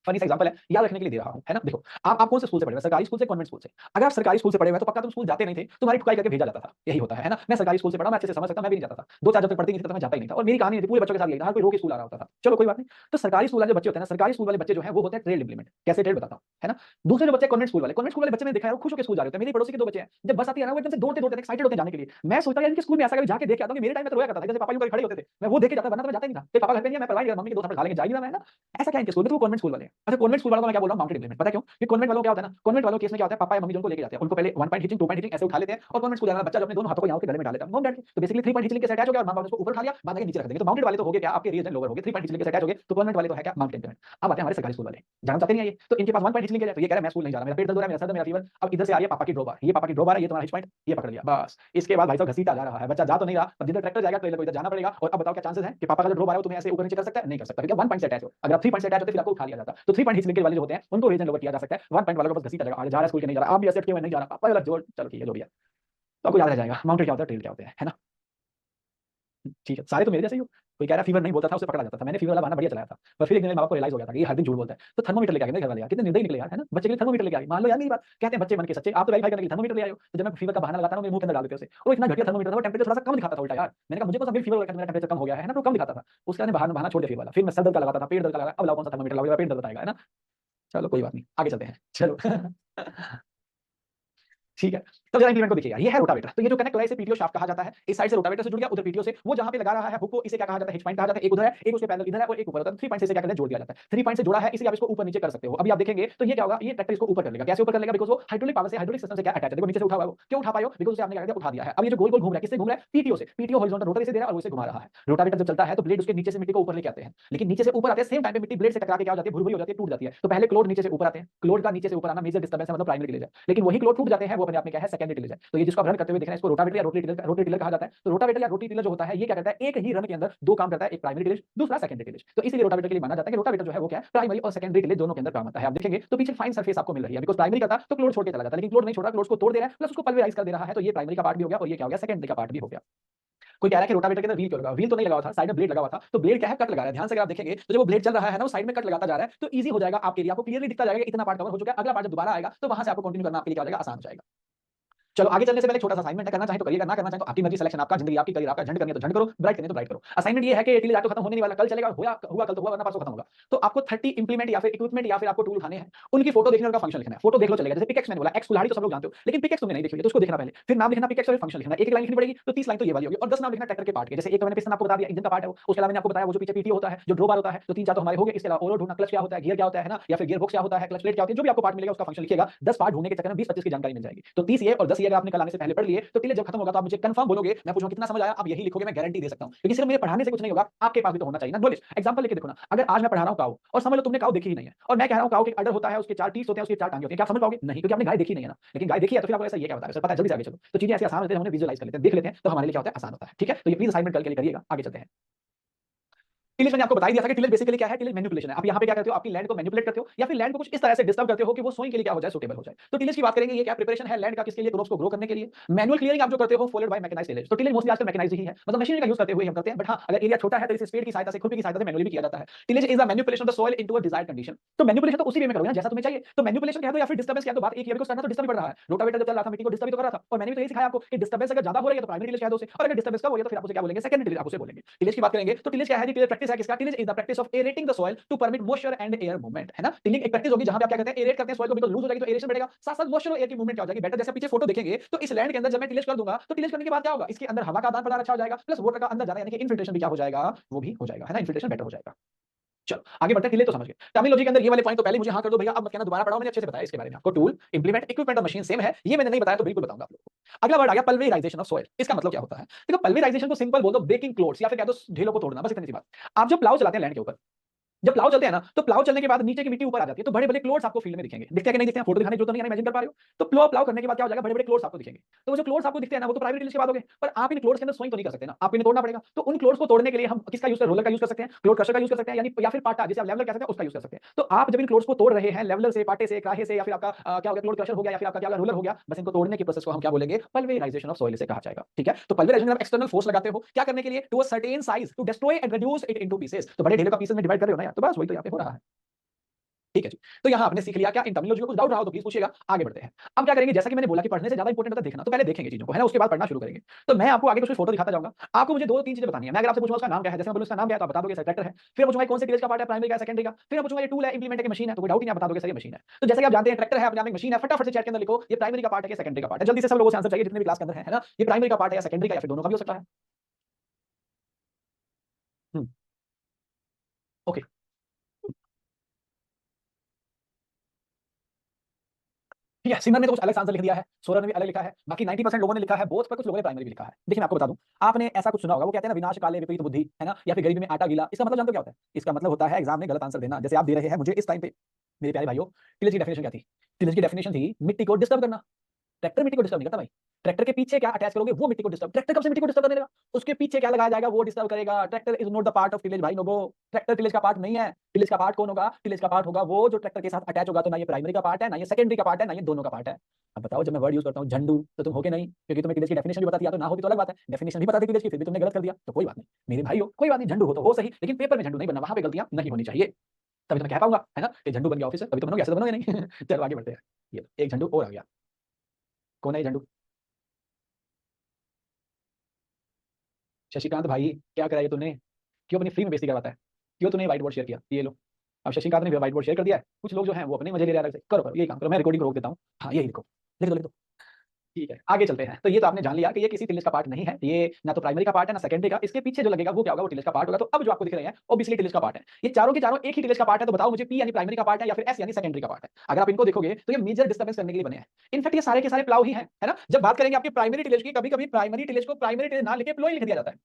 A: फनी सा एग्जांपल है, याद रखने के लिए दे रहा हूं, है ना। देखो आप कौन से स्कूल से पढ़े हुए? सरकारी स्कूल से, कॉन्वेंट स्कूल से? अगर आप सरकारी स्कूल से पढ़े हुए तो पक्का तुम स्कूल जाते नहीं थे, तुम्हारी ठुकाई करके भेजा जाता था। यही होता है ना। मैं सरकारी स्कूल से पढ़ा, मैं अच्छे से समझ सकता, मैं भी नहीं जाता था। दो चार जब तक पढ़ती नहीं थी तब मैं जाता ही नहीं था, और मेरी कहानी नहीं थी, पूरे बच्चों के साथ यही था, हर कोई रो के स्कूल आ रहा होता था। चलो कोई बात नहीं। तो सरकारी स्कूल वाले बच्चे होते हैं ना, सरकारी स्कूल वाले बच्चे जो है वो होते हैं ट्रेल इंप्लीमेंट। कैसे ट्रेल बताता हूं, है ना। दूसरे जो बच्चे कॉन्वेंट स्कूल वाले, कॉन्वेंट स्कूल वाले बच्चे मैंने देखा है वो खुश होकर स्कूल जा रहे होते हैं। मेरे पड़ोसी के दो बच्चे हैं, जब बस आती है ना वो एकदम से दौड़ते दौड़ते एक्साइटेड होते हैं जाने के लिए। मैं सोचता यार इनके स्कूल में ऐसा कभी जाके देख आता हूं कि मेरे टाइम में तो रोया करता था, जैसे पापा यूं करके खड़े होते थे, मैं वो देख के जाता, वरना तो मैं जाता ही नहीं था। फिर पापा घर पे नहीं है, मैं परवाह नहीं, मम्मी के 2 थप्पड़ खा लेंगे, जा ही नहीं मैं, है ना। ऐसा क्या है इनके स्कूल में? तो वो कॉन्वेंट स्कूल वाले हैं। अच्छा कॉन्वेंट स्कूल वालों को मैं क्या बोल रहा हूं? Mounted implement. पता है क्यों? कि कॉन्वेंट वालों क्या होता है ना, कॉन्वेंट वालों केस में क्या होता है, पापा या मम्मी जो उनको लेके जाते हैं, उनको पहले 1 पॉइंट हिचिंग 2 पॉइंट हिचिंग ऐसे उठा लेते हैं, और कॉन्वेंट स्कूल जाने वाला बच्चा जो अपने दोनों हाथों को यहां के गले में डाल लेता है, मॉम डैड। तो बेसिकली 3 पॉइंट हिचिंग के साथ अटैच हो गया और मां बाप ने उसको ऊपर उठा लिया, बाद में नीचे रख देंगे। तो माउंटेड वाले तो हो गए क्या आपके रेज एंड लोअर हो गए, 3 पॉइंट हिचिंग के साथ अटैच हो गए, तो कॉन्वेंट वाले तो है क्या? Mounted implement. अब आते हैं हमारे सरकारी स्कूल वाले, जानना चाहते नहीं है ये, तो इनके पास 1 पॉइंट हिचिंग के लिए, तो ये कह रहा है मैं स्कूल नहीं जा रहा, मेरा पेट दर्द हो रहा है, मेरा सर दर्द, मेरा फीवर। अब इधर से आ रही है पापा की ड्रॉ बार, ये पापा की ड्रॉ बार है, ये तुम्हारा हिच पॉइंट, ये पकड़ लिया बस। इसके बाद भाई साहब घसीटा जा रहा है, बच्चा जा तो नहीं रहा, अब जिधर ट्रैक्टर जाएगा ट्रेलर को इधर जाना पड़ेगा। और अब बताओ क्या चांसेस हैं कि पापा का जो ड्रॉ बार है वो तुम्हें ऐसे ऊपर नीचे कर सकता है? नहीं कर सकता, क्योंकि 1 पॉइंट से अटैच हो। अगर आप 3 पॉइंट से अटैच होते फिर आपको उठा लिया जाता। तो 3 पॉइंट हिच लिंकेज वाले जो होते हैं उनको रेज एंड लोअर किया जा सकता है। 1 पॉइंट वालों को बस घसीटा जाएगा, आगे जा रहा है स्कूल के नहीं जा रहा, आप भी ऐसे अटके हुए नहीं जा रहा, पापा वाला जोड़, चलो ठीक है जो भी है, तो आपको याद रह जाएगा माउंटेड क्या होता है, ट्रेल क्या होते हैं, है ना। ठीक है, सारे तो मेरे जैसे ही हो। कोई कह रहा फीवर नहीं बोलता था उसे पकड़ा जाता था, मैंने फीवर वाला बहाना बढ़िया चलाया था, पर फिर एक दिन मेरे माँ बाप को रियलाइज हो गया था कि ये हर दिन झूठ बोलता है, तो थर्मोमीटर लेके आ गए मेरे घर वाले यार, कितने निर्दयी निकले यार, है ना। बच्चे के लिए थर्मोमीटर लेके आ गए, मान लो यार मेरी बात, कहते हैं बच्चे मन के सच्चे, आप तो वेरीफाई करने के लिए थर्मोमीटर ले आए हो। तो जब मैं फीवर का बहाना लगाता ना मेरे मुंह के अंदर डाल देते उसे, और इतना घटिया थर्मोमीटर था, वो टेंपरेचर थोड़ा सा कम दिखाता था उल्टा यार। मैंने कहा मुझे कौन सा बिग फीवर हो गया, मेरा टेंपरेचर कम हो गया है ना, तो कम दिखाता था। उसका बहाना बहाना छोड़ दिया फीवर वाला, फिर मैं सर दर्द का लगाता था, पेट दर्द का लगा, अब लाओ कौन सा थर्मोमीटर लाओ, पेट दर्द बताएगा, है ना। चलो कोई बात नहीं, आगे चलते हैं, चलो ठीक है। तो जरा इंप्लीमेंट को देखिए यार, ये है रोटावेटर। तो ये जो कनेक्ट हो रहा है इसे पीटीओ शाफ्ट कहा जाता है। इस साइड से रोटावेटर से जुड़ गया, उधर पीटीओ से वो जहां पे लगा रहा है हुक को, इसे क्या कहा जाता है, हिच पॉइंट कहा जाता है। एक उधर है, एक उसके पैरेलल इधर है और एक ऊपर होता है। 3 पॉइंट से क्या करते हैं, जोड़ दिया जाता है। 3 पॉइंट से जुड़ा है, इसलिए आप इसको ऊपर नीचे कर सकते हो। अभी आप देखेंगे तो ये क्या होगा, ये ट्रैक्टर इसको ऊपर कर लेगा। कैसे ऊपर कर लेगा, बिकॉज़ वो हाइड्रोलिक पावर से, हाइड्रोलिक सिस्टम से क्या अटैच है। देखो नीचे से उठा हुआ है वो, क्यों उठा पाए हो, बिकॉज़ उसे आपने क्या कर दिया, उठा दिया है। अब ये जो गोल गोल घूम रहा है, किससे घूम रहा है, पीटीओ से। पीटीओ हॉरिजॉन्टल रोटर इसे दे रहा है और वो इसे घुमा रहा है। रोटावेटर जब चलता है तो ब्लेड उसके नीचे से मिट्टी को ऊपर लेके आते हैं, लेकिन नीचे से ऊपर आते हैं सेम टाइम पे मिट्टी ब्लेड से टकरा के क्या हो जाती है, भुरभुरी हो जाती है, टूट जाती है। तो पहले क्लोड नीचे से ऊपर आते हैं, क्लोड का नीचे से ऊपर आना मेजर डिस्टर्बेंस है, मतलब प्राइमरी टिलेज है। लेकिन वही क्लोड टूट जाते हैं, वो अपने आप में क्या है, सेकेंडरी टिलेज है। तो ये जिसको आप रन करते हुए देख रहे हैं, इसको रोटावेटर या रोटरी टिलर कहा जाता है। तो रोटावेटर या रोटरी टिलर जो होता है, ये क्या करता है, एक ही रन के अंदर दो काम करता है, एक प्राइमरी टिलेज, दूसरा सेकेंडरी टिलेज। तो इसीलिए रोटावेटर के लिए माना जाता है कि रोटावेटर जो है वो क्या है, प्राइमरी और सेकेंडरी टिलेज दोनों के अंदर काम आता है। आप देखेंगे तो पीछे फाइन सरफेस आपको मिल रही है, बिकॉज़ प्राइमरी करता तो क्लोड छोड़ के चला जाता, लेकिन क्लोड नहीं छोड़ रहा, क्लोड को तोड़ दे रहा है, प्लस उसको पल्वेराइज कर दे रहा है। तो ये प्राइमरी का पार्ट भी हो गया और ये क्या हो गया, सेकेंडरी का पार्ट भी हो गया। कोई कह रहा है कि रोटावेटर के अंदर व्हील क्यों लगा, व्हील तो नहीं लगा हुआ था, साइड में ब्लेड लगा हुआ था। तो ब्लेड क्या है, कट लगा रहा है। ध्यान से अगर आप देखेंगे तो जब वो ब्लेड चल रहा है ना, वो साइड में कट लगाता जा रहा है, तो इजी हो जाएगा आपके लिए, आपको क्लियरली दिखता जाएगा कि इतना पार्ट कवर हो चुका है। अगला पार्ट जब दोबारा आएगा तो वहां से आपको कंटिन्यू करना आपके लिए क्या हो जाएगा, आसान हो जाएगा। चलो आगे चलने से पहले छोटा सा असाइनमेंट है, करना चाहे तो करिएगा, ना करना चाहे तो आपकी मर्जी, सिलेक्शन आपका, जिंदगी आपकी, करियर आपका। झंड करनी है तो झंड करो, ब्राइट करनी है तो ब्राइट करो। असाइनमेंट ये है कि टिल आज तो खत्म होने नहीं वाला, कल चलेगा, हुआ कल तो हुआ, वरना परसों खत्म होगा। तो आपको 30 इंप्लीमेंट या फिर इक्विपमेंट या फिर आपको टूल उठाने हैं, उनकी फोटो देखने का फंक्शन लिखना है। फोटो देख लो चलेगा, जैसे पिकेक्स मैंने बोला, एक्स कुल्हाड़ी तो सब लोग जानते हो, लेकिन पिकेक्स तुमने नहीं देखी है तो उसको देखना पहले, फिर नाम लिखना पिकेक्स और फंक्शन लिखना। एक एक लाइन लिखनी पड़ेगी, तो 30 लाइन तो ये वाली होगी, और 10 नाम लिखना ट्रैक्टर के पार्ट के। जैसे एक तो मैंने पिस्टन आपको बता दिया, इंजन का पार्ट है वो, उसके अलावा मैंने आपको बताया वो जो पीछे पीटीओ होता है, जो ड्रो बार होता है, तो 3 4 तो हमारे हो गए। इसके अलावा ओवर ढूंढना, क्लच क्या होता है, गियर क्या होता है ना, या फिर गियर बॉक्स क्या होता है, क्लच प्लेट क्या होती है, जो भी आपको पार्ट मिलेगा उसका फंक्शन लिखिएगा। 10 पार्ट ढूंढने के चक्कर में 20 25 की जानकारी मिल जाएगी। तो 30 ये और 10 ये अगर आपने कल आने से पहले पढ़ लिए, तो टिल जब खत्म होगा तो आप मुझे कंफर्म बोलोगे, मैं पूछूंगा कितना समझ आया, आप यही लिखोगे, मैं गारंटी दे सकता हूं। क्योंकि सिर्फ मेरे पढ़ाने से कुछ नहीं होगा, आपके पास भी तो होना चाहिए ना नॉलेज। एग्जांपल लेके देखो ना, अगर आज मैं पढ़ा रहा हूं काऊ, और समझ लो तुमने काऊ देखी ही नहीं है, और मैं कह रहा हूं काऊ के अडर होता है, उसके 4 टीथ होते हैं, उसके 4 टांगे होती हैं, क्या आप समझ पाओगे, नहीं, क्योंकि आपने गाय देखी नहीं है ना। लेकिन गाय देखी है तो फिर आपको ऐसा ये क्या बता है, सर पता है, जल्दी से आगे चलो। तो चीजें ऐसी आसान होती है, हमने विजुअलाइज कर लेते हैं, देख लेते हैं, तो हमारे लिए क्या होता है, आसान होता है। ठीक है, तो ये प्लीज असाइनमेंट कल के लिए करिएगा। आगे चलते हैं। टिलेज मैंने आपको बता ही दिया था कि टिलेज बेसिकली क्या है, टिलेज मैनिपुलेशन है। आप यहाँ पे क्या करते हो, आपकी लैंड को मैनिपुलेट करते हो या फिर लैंड को कुछ इस तरह से डिस्टर्ब करते हो कि वो सोइंग के लिए क्या हो जाए, सुटेबल हो जाए। तो टिलेज की बात करेंगे, ये क्या प्रिपरेशन है लैंड का, किसके लिए, क्रॉप्स को ग्रो करने के लिए। मैनुअल क्लियरिंग आप जो करते हो, फॉलोड बाय मैकेनाइज्ड टिलेज। तो टिलेज मोस्टली आजकल मैकेनाइज्ड ही है, मतलब मशीनरी का यूज करते हुए हम करते हैं। बट हाँ, अगर एरिया छोटा है तो इसे स्पेड की सहायता से, खुरपी की सहायता से मैनुअली भी किया जाता है। Tillage is the manipulation of the soil into a desired condition. तो मैनिपुलेशन तो उसी वे में करोगे ना जैसा तुम्हें चाहिए। तो मैनिपुलेशन कह दो या फिर डिस्टर्बेंस कह दो, बात एक ही है, बिकॉज़ करना तो डिस्टर्ब ही पड़ रहा है। रोटावेटर जब चल रहा था मिट्टी को डिस्टर्ब ही तो कर रहा था, और मैंने भी तो यही सिखाया आपको कि डिस्टर्बेंस अगर ज्यादा हो रही है तो प्राइमरी टिलेज कह दो उसे, और अगर डिस्टर्बेंस कम हो रही है तो फिर आप उसे क्या बोलेंगे, सेकेंडरी टिलेज आप उसे बोलेंगे। टिलेज की बात करेंगे तो टिलेज क्या है, टिलेज प्रैक्टिस है किसका, tillage is the practice of aerating the soil to permit moisture and air movement, है ना। टिलिंग एक प्रैक्टिस होगी जहां पे आप क्या करते हैं, एरेट करते हैं सॉइल को, बिकॉज़ लूज हो जाएगी तो एरेशन बढ़ेगा, साथ साथ मॉइस्चर और एयर की मूवमेंट क्या हो जाएगी, बेटर। जैसे पीछे फोटो देखेंगे तो इस लैंड के अंदर जब मैं टिलेज कर दूंगा तो टिलेज करने के बाद क्या होगा, इसके अंदर हवा का आदान प्रदान अच्छा हो जाएगा, प्लस वाटर का अंदर जाना, यानी कि इन्फिल्ट्रेशन भी क्या हो जाएगा, वो भी हो जाएगा, है ना, इन्फिल्ट्रेशन बेटर हो जाएगा। चलो आगे बढ़ते हैं, टिलेज तो समझ गए। टर्मिनोलॉजी के अंदर ये वाले पॉइंट तो पहले मुझे हाँ कर दो भैया, अब मत कहना दोबारा पढ़ाओ, मैंने अच्छे से बताया इसके बारे में आपको। टूल, इंप्लीमेंट, इक्विपमेंट और मशीन सेम है, ये मैंने नहीं बताया तो बिल्कुल बताऊंगा आप लोगों को। अगला वर्ड आ गया पल्वेराइजेशन ऑफ सॉइल। इसका मतलब क्या होता है, देखो पल्वेराइजेशन को सिंपल बोल दो ब्रेकिंग क्लोड्स, या फिर कह दो ढेलों को तोड़ना, बस इतनी सी बात। आप जब प्लाव चलाते हैं लैंड के ऊपर, जब प्लाव चलते हैं ना, तो प्लाव चलने के बाद नीचे की मिट्टी ऊपर आ जाती है, तो बड़े बड़े क्लोड्स आपको फील्ड में दिखेंगे, दिखते हैं कि नहीं दिखते हैं, फोटो दिखाने की जरूरत नहीं है, इमेजिन कर पा रहे हो। तो प्लाव प्लाव करने के बाद क्या हो जाएगा, बड़े बड़े क्लोड्स आपको दिखेंगे। तो वो जो क्लोड्स आपको दिखते हैं ना, वो तो प्राइमरी टिलेज के बाद हो गए, पर आप इन क्लोड्स के अंदर सोइंग तो नहीं कर सकते ना, आपको इन्हें तोड़ना पड़ेगा। तो उन क्लोड्स को तोड़ने के लिए हम किसका यूज कर, रोलर का यूज कर सकते हैं, क्लोड क्रशर का यूज कर सकते हैं, यानी या फिर पाटा, जिसे आप लेवलर कह सकते हैं, उसका यूज कर सकते हैं। तो आप जब इन क्लोड्स को तोड़ रहे हैं लेवलर से, पाटे से, कराहे से, या फिर आपका क्या हो गया, क्लोड क्रशर हो गया, या फिर आपका क्या होगा, रोलर हो गया, बस इनको तोड़ने की प्रोसेस को हम क्या बोलेंगे, पल्वेराइजेशन ऑफ सॉइल से कहा जाएगा। ठीक है, तो पल्वेराइजेशन आप एक्सटर्नल फोर्स लगाते हो, क्या करने के लिए, to a certain size to destroy and reduce it into pieces. तो बड़े ढेलों का पीसेस में डिवाइड कर रहे हो ना यार, तो बस वही तो यहाँ पे हो रहा है। ठीक है जी, तो यहां आपने सीख लिया क्या, इन टर्मिनोलॉजी को कुछ डाउट रहा हो तो प्लीज पूछिएगा। आगे बढ़ते हैं। अब क्या करेंगे, जैसा कि मैंने बोला कि पढ़ने से ज्यादा इंपॉर्टेंट होता है देखना, तो पहले देखेंगे चीजों को, है ना, उसके बाद पढ़ना शुरू करेंगे। तो मैं आपको आगे कुछ फोटो दिखाता जाऊंगा, आपको मुझे 2 3 चीजें बतानी है। मैं अगर आपसे पूछूंगा उसका नाम क्या है, जैसे मैं बोलूं उसका नाम क्या है तो आप बता दोगे सर ट्रैक्टर है। फिर पूछूंगा कौन से टिलेज का पार्ट है, प्राइमरी का, सेकेंडरी का। फिर मैं पूछूंगा ये टूल है, इंप्लीमेंट है कि मशीन है, तो कोई डाउट नहीं, आप बता दोगे सर ये मशीन है। तो जैसे कि आप जानते हैं ट्रैक्टर है अपने आप में मशीन है, फटाफट से चैट के अंदर लिखो ये प्राइमरी का पार्ट है कि सेकेंडरी का पार्ट है, जल्दी से सब लोगों से आंसर चाहिए जितने भी क्लास के अंदर है ना, ये प्राइमरी का पार्ट है या सेकेंडरी का, या फिर दोनों का भी हो सकता है। ओके, ठीक है, सिमरन ने तो कुछ अलग आंसर लिख दिया है, सौरभ ने भी अलग लिखा है, बाकी 90% लोगों ने लिखा है बोथ, पर कुछ लोगों ने प्राइमरी भी लिखा है। देखिए मैं आपको बता दूं, आपने ऐसा कुछ सुना होगा, वो कहते हैं ना विनाश काले विपरीत बुद्धि, है ना, या फिर गरीबी में आटा गीला। इसका मतलब जानते हो क्या होता है, इसका मतलब होता है एग्जाम में गलत आंसर देना। जैसे आप दे रहे हैं मुझे इस टाइम पे, मेरे प्यारे भाइयों, टिलेज की डेफिनेशन क्या थी, टिलेज की डेफिनेशन थी मिट्टी को डिस्टर्ब करना। ट्रैक्टर मिट्टी को डिस्टर्ब नहीं करता भाई, ट्रैक्टर के पीछे क्या अटैच करोगे वो मिट्टी को डिस्टर्ब, ट्रैक्टर कब से मिट्टी को डिस्टर्ब करने लगा, उसके पीछे क्या लगाया जाएगा वो डिस्टर्ब करेगा। Tractor is not the part of tillage भाई लोगो, ट्रैक्टर टिलेज का पार्ट नहीं है। टिलेज का पार्ट कौन होगा, टिलेज का पार्ट होगा वो जो ट्रैक्टर के साथ अटैच होगा। तो ना ये प्राइमरी का पार्ट है, ना ये सेकेंडरी का पार्ट है, ना ये दोनों का पार्ट है। अब बताओ जब मैं वर्ड यूज करता हूँ झंडू, तो तुम हो के नहीं, क्योंकि तुम्हें टिलेज की डेफिनेशन भी बताती है, तो ना होती तो अलग बात है, डेफिनेशन भी बताती टिलेज की, फिर भी तुमने गलत कर दिया, तो कोई बात नहीं मेरे भाइयों, कोई बात नहीं, झंडू हो तो हो सही, लेकिन पेपर में झंडू नहीं बनना, वहां पे गलतियां नहीं होनी चाहिए, तभी तो मैं कह पाऊंगा, है ना, कि झंडू बन गया ऑफिसर, तभी तो बनोगे, ऐसे तो बनोगे नहीं। चलो आगे बढ़ते हैं। ये एक झंडू और आ गया, कौन है ये झंडू, शशिकांत भाई क्या करा ये तूने, क्यों अपनी फ्री में बेइज्जती करवाता है, क्यों तूने व्हाइट बोर्ड शेयर किया, ये लो। अब शशिकांत ने व्हाइट बोर्ड शेयर कर दिया है, कुछ लोग जो हैं वो अपने मजे ले रहे हैं अलग से, करो करो, यही काम करो, मैं रिकॉर्डिंग को रोक देता हूँ। हाँ यही लिखो, लिख दो लिख दो। ठीक है, आगे चलते हैं। तो ये तो आपने जान लिया कि ये किसी टिलिस का पार्ट नहीं है, ये ना तो प्राइमरी का पार्ट है ना सेकेंडरी का। इसके पीछे जो लगेगा वो क्या होगा, वो टिलिस का पार्ट होगा। तो अब जो आपको दिख रहे हैं ऑब्वियसली टिलिस का पार्ट है। ये चारों के चारों एक ही टिलिस का पार्ट है। तो बताओ मुझे, पी यानी प्राइमरी का पार्ट है या फिर एस यानी सेकेंडरी का पार्ट है? अगर आप इनको देखोगे तो ये मेजर डिस्टर्बेंस करने के लिए बने हैं। इनफैक्ट ये सारे के सारे प्लाव ही है ना। जब बात करेंगे आपके प्राइमरी टिलिस की, कभी कभी प्राइमरी टिलिस को प्राइमरी टिलिस ना लिखे प्लोइंग लिख दिया जाता है,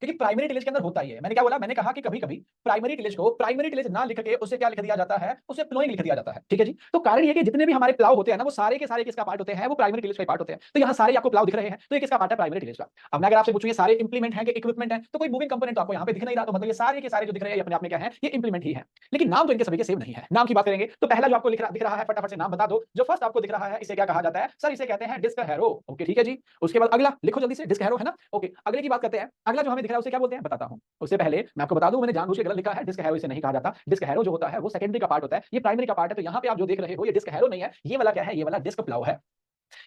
A: क्योंकि प्राइमरी टिलेज के अंदर होता ही है। मैंने क्या बोला, मैंने कहा कि कभी-कभी प्राइमरी टिलेज को प्राइमरी टिलेज ना लिख के उसे क्या लिख दिया जाता है, उसे प्लोइंग लिख दिया जाता है। ठीक है जी। तो कारण ये कि जितने भी हमारे प्लाव होते हैं ना, वो सारे के सारे किसका पार्ट होते हैं, वो प्राइमरी टिलेज का पार्ट होते हैं। तो यहाँ सारे आपको प्लाव दिख रहे हैं, तो ये किसका पार्ट है, प्राइमरी टिलेज का। अब मैं अगर आपसे पूछूं ये सारे इंप्लीमेंट है कि इक्विपमेंट है, तो कोई मूविंग कंपोनेंट तो आपको यहाँ पे दिख नहीं रहा, तो मतलब ये सारे के सारे जो दिख रहे हैं अपने आप में क्या है, ये इंप्लीमेंट ही है। लेकिन नाम तो इनके सभी के सेम नहीं है। नाम की बात करेंगे तो पहला जो आपको दिख रहा है, फटाफट से नाम बता दो। जो फर्स्ट आपको दिख रहा है इसे क्या कहा जाता है, सर इसे कहते हैं डिस्क हैरो। ओके ठीक है जी। उसके बाद अगला लिखो जल्दी से, डिस्क हैरो है ना। ओके अगले की बात करते हैं। अगला जो हमें दिख रहा है उसे क्या बोलते हैं, बताता हूं। उससे पहले मैं आपको बता दूं, मैंने जानबूझ के गलत लिखा है, डिस्क हैरो इसे नहीं कहा जाता। डिस्क हैरो जो होता है वो सेकेंडरी का पार्ट होता है, ये प्राइमरी का पार्ट है। तो यहाँ पे आप जो देख रहे हो ये डिस्क हैरो नहीं है, ये वाला क्या है, ये वाला डिस्क प्लाव है।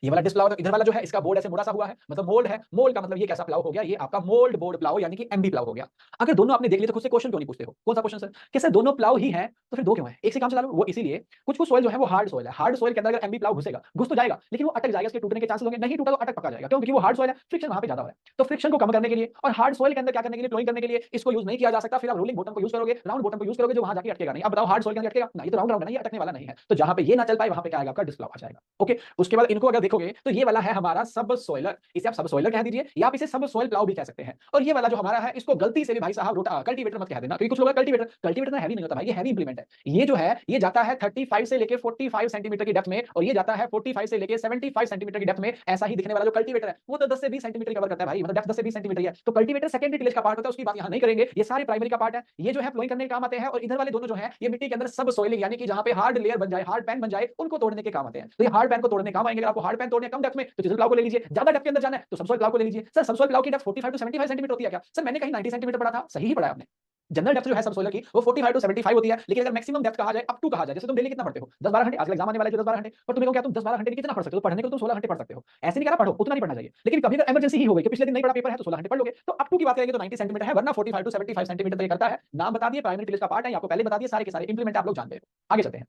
A: ये वाला डिस्क प्लाव, तो इधर वाला जो है इसका बोर्ड ऐसे मुड़ा सा हुआ है, मतलब मोल्ड है। मोल्ड का मतलब ये कैसा प्लाव हो गया, ये आपका मोल्ड बोर्ड प्लाव यानी कि एमबी प्लाव हो गया। अगर दोनों आपने देख लिए तो खुद से क्वेश्चन क्यों नहीं पूछते हो, कौन सा क्वेश्चन सर, कि सर दोनों प्लाव ही हैं तो फिर दो क्यों है, एक से काम चला लो। वो इसीलिए कुछ कुछ सोइल जो है वो हार्ड सोइल है। हार्ड सोइल के अंदर अगर एमबी प्लाव घुसेगा, घुस तो जाएगा लेकिन वो अटक जाएगा, इसके टूटने के चांसेस होंगे। नहीं टूटा तो अटक पका जाएगा, क्यों, क्योंकि वो हार्ड सोइल है, फ्रिक्शन वहां पे ज्यादा हो रहा है। तो फ्रिक्शन को कम करने के लिए और हार्ड सोइल के अंदर क्या करने के लिए, प्लोइंग करने के लिए इसको यूज नहीं किया जा सकता। फिर आप रोलिंग बॉटम को यूज करोगे, राउंड बॉटम को यूज करोगे, जो वहां जाके अटकेगा नहीं। अब बताओ हार्ड सोइल के अंदर अटकेगा ना, ये तो राउंड राउंड है, ये अटकने वाला नहीं है। तो जहां पे ये ना चल पाए वहां पे क्या आएगा, आपका डिस्क प्लाव आ जाएगा। ओके उसके बाद इनको अगर देखोगे तो ये वाला है हमारा सब सोइलर, इसे आप सब सोइलर कह दीजिए या आप इसे सब सोइल प्लाव भी कह सकते हैं। और ये वाला जो हमारा है इसको गलती से भी भाई साहब रोटा कल्टीवेटर मत कह देना, क्योंकि कुछ लोग कल्टीवेटर, कल्टीवेटर ना हैवी नहीं होता भाई, ये हैवी इंप्लीमेंट है। ये जो है ये जाता है 35 से लेके 45 सेंटीमीटर की डेप्थ में, और ये जाता है 45 से लेके 75 सेंटीमीटर की डेप्थ में। ऐसा ही दिखने वाला जो कल्टीवेटर है वो तो 10 से 20 सेंटीमीटर कवर करता है भाई, मतलब डेप्थ 10 से 20 सेंटीमीटर है। तो कल्टीवेटर सेकेंडरी टिलेज का पार्ट होता है, उसकी बात यहाँ नहीं करेंगे। ये सारे प्राइमरी का पार्ट है, ये जो है प्लोइंग करने के काम आते हैं। और इधर वाले दोनों जो है ये मिट्टी के अंदर सब सोइलिंग यानी कि जहां पे हार्ड लेयर बन जाए, हार्ड पैन बन जाए, उनको तोड़ने के काम आते हैं। तो ये हार्ड पैन को तोड़ने काम आएंगे। अगर आपको हार्ड पैन तोड़ने कम डेप्थ में तो चिजल प्लाव को ले लीजिए, ज्यादा डेप्थ के अंदर जाना है तो सबसॉइल प्लाव को ले लीजिए। सर सबसॉइल प्लाव की डेप्थ 45 टू 75 सेंटीमीटर होती है क्या, सर मैंने कहीं 90 सेंटीमीटर पढ़ा था, सही ही पढ़ा है आपने। जनरल डेप्थ जो है सबसॉइलर की वो 45 टू 75 होती है, लेकिन अगर मैक्सिमम डेप्थ कहा जाए, अप टू कहा जाए, जैसे तुम डेली कितना पढ़ते हो 10-12 घंटे, आज एग्जाम आने वाला है जो 10-12 घंटे, पर तुम्हें क्या तुम 10-12 घंटे कितना पढ़ सकते हो, पढ़ने को तुम 16 घंटे पढ़ सकते हो। ऐसे नहीं कह रहा पढ़ो, उतना नहीं पढ़ना चाहिए, लेकिन कभी अगर इमरजेंसी ही हो गई कि पिछले दिन नहीं पढ़ा पेपर है तो 16 घंटे पढ़ लोगे। तो अप टू की बात करेंगे तो 90 सेंटीमीटर है, वरना 45 टू 75 सेंटीमीटर तक ये करता है। नाम बता दिए, प्राइमरी टिलेज का पार्ट है, आपको पहले बता दिए, सारे के सारे इंप्लीमेंट आप लोग जानते हो। आगे चलते हैं।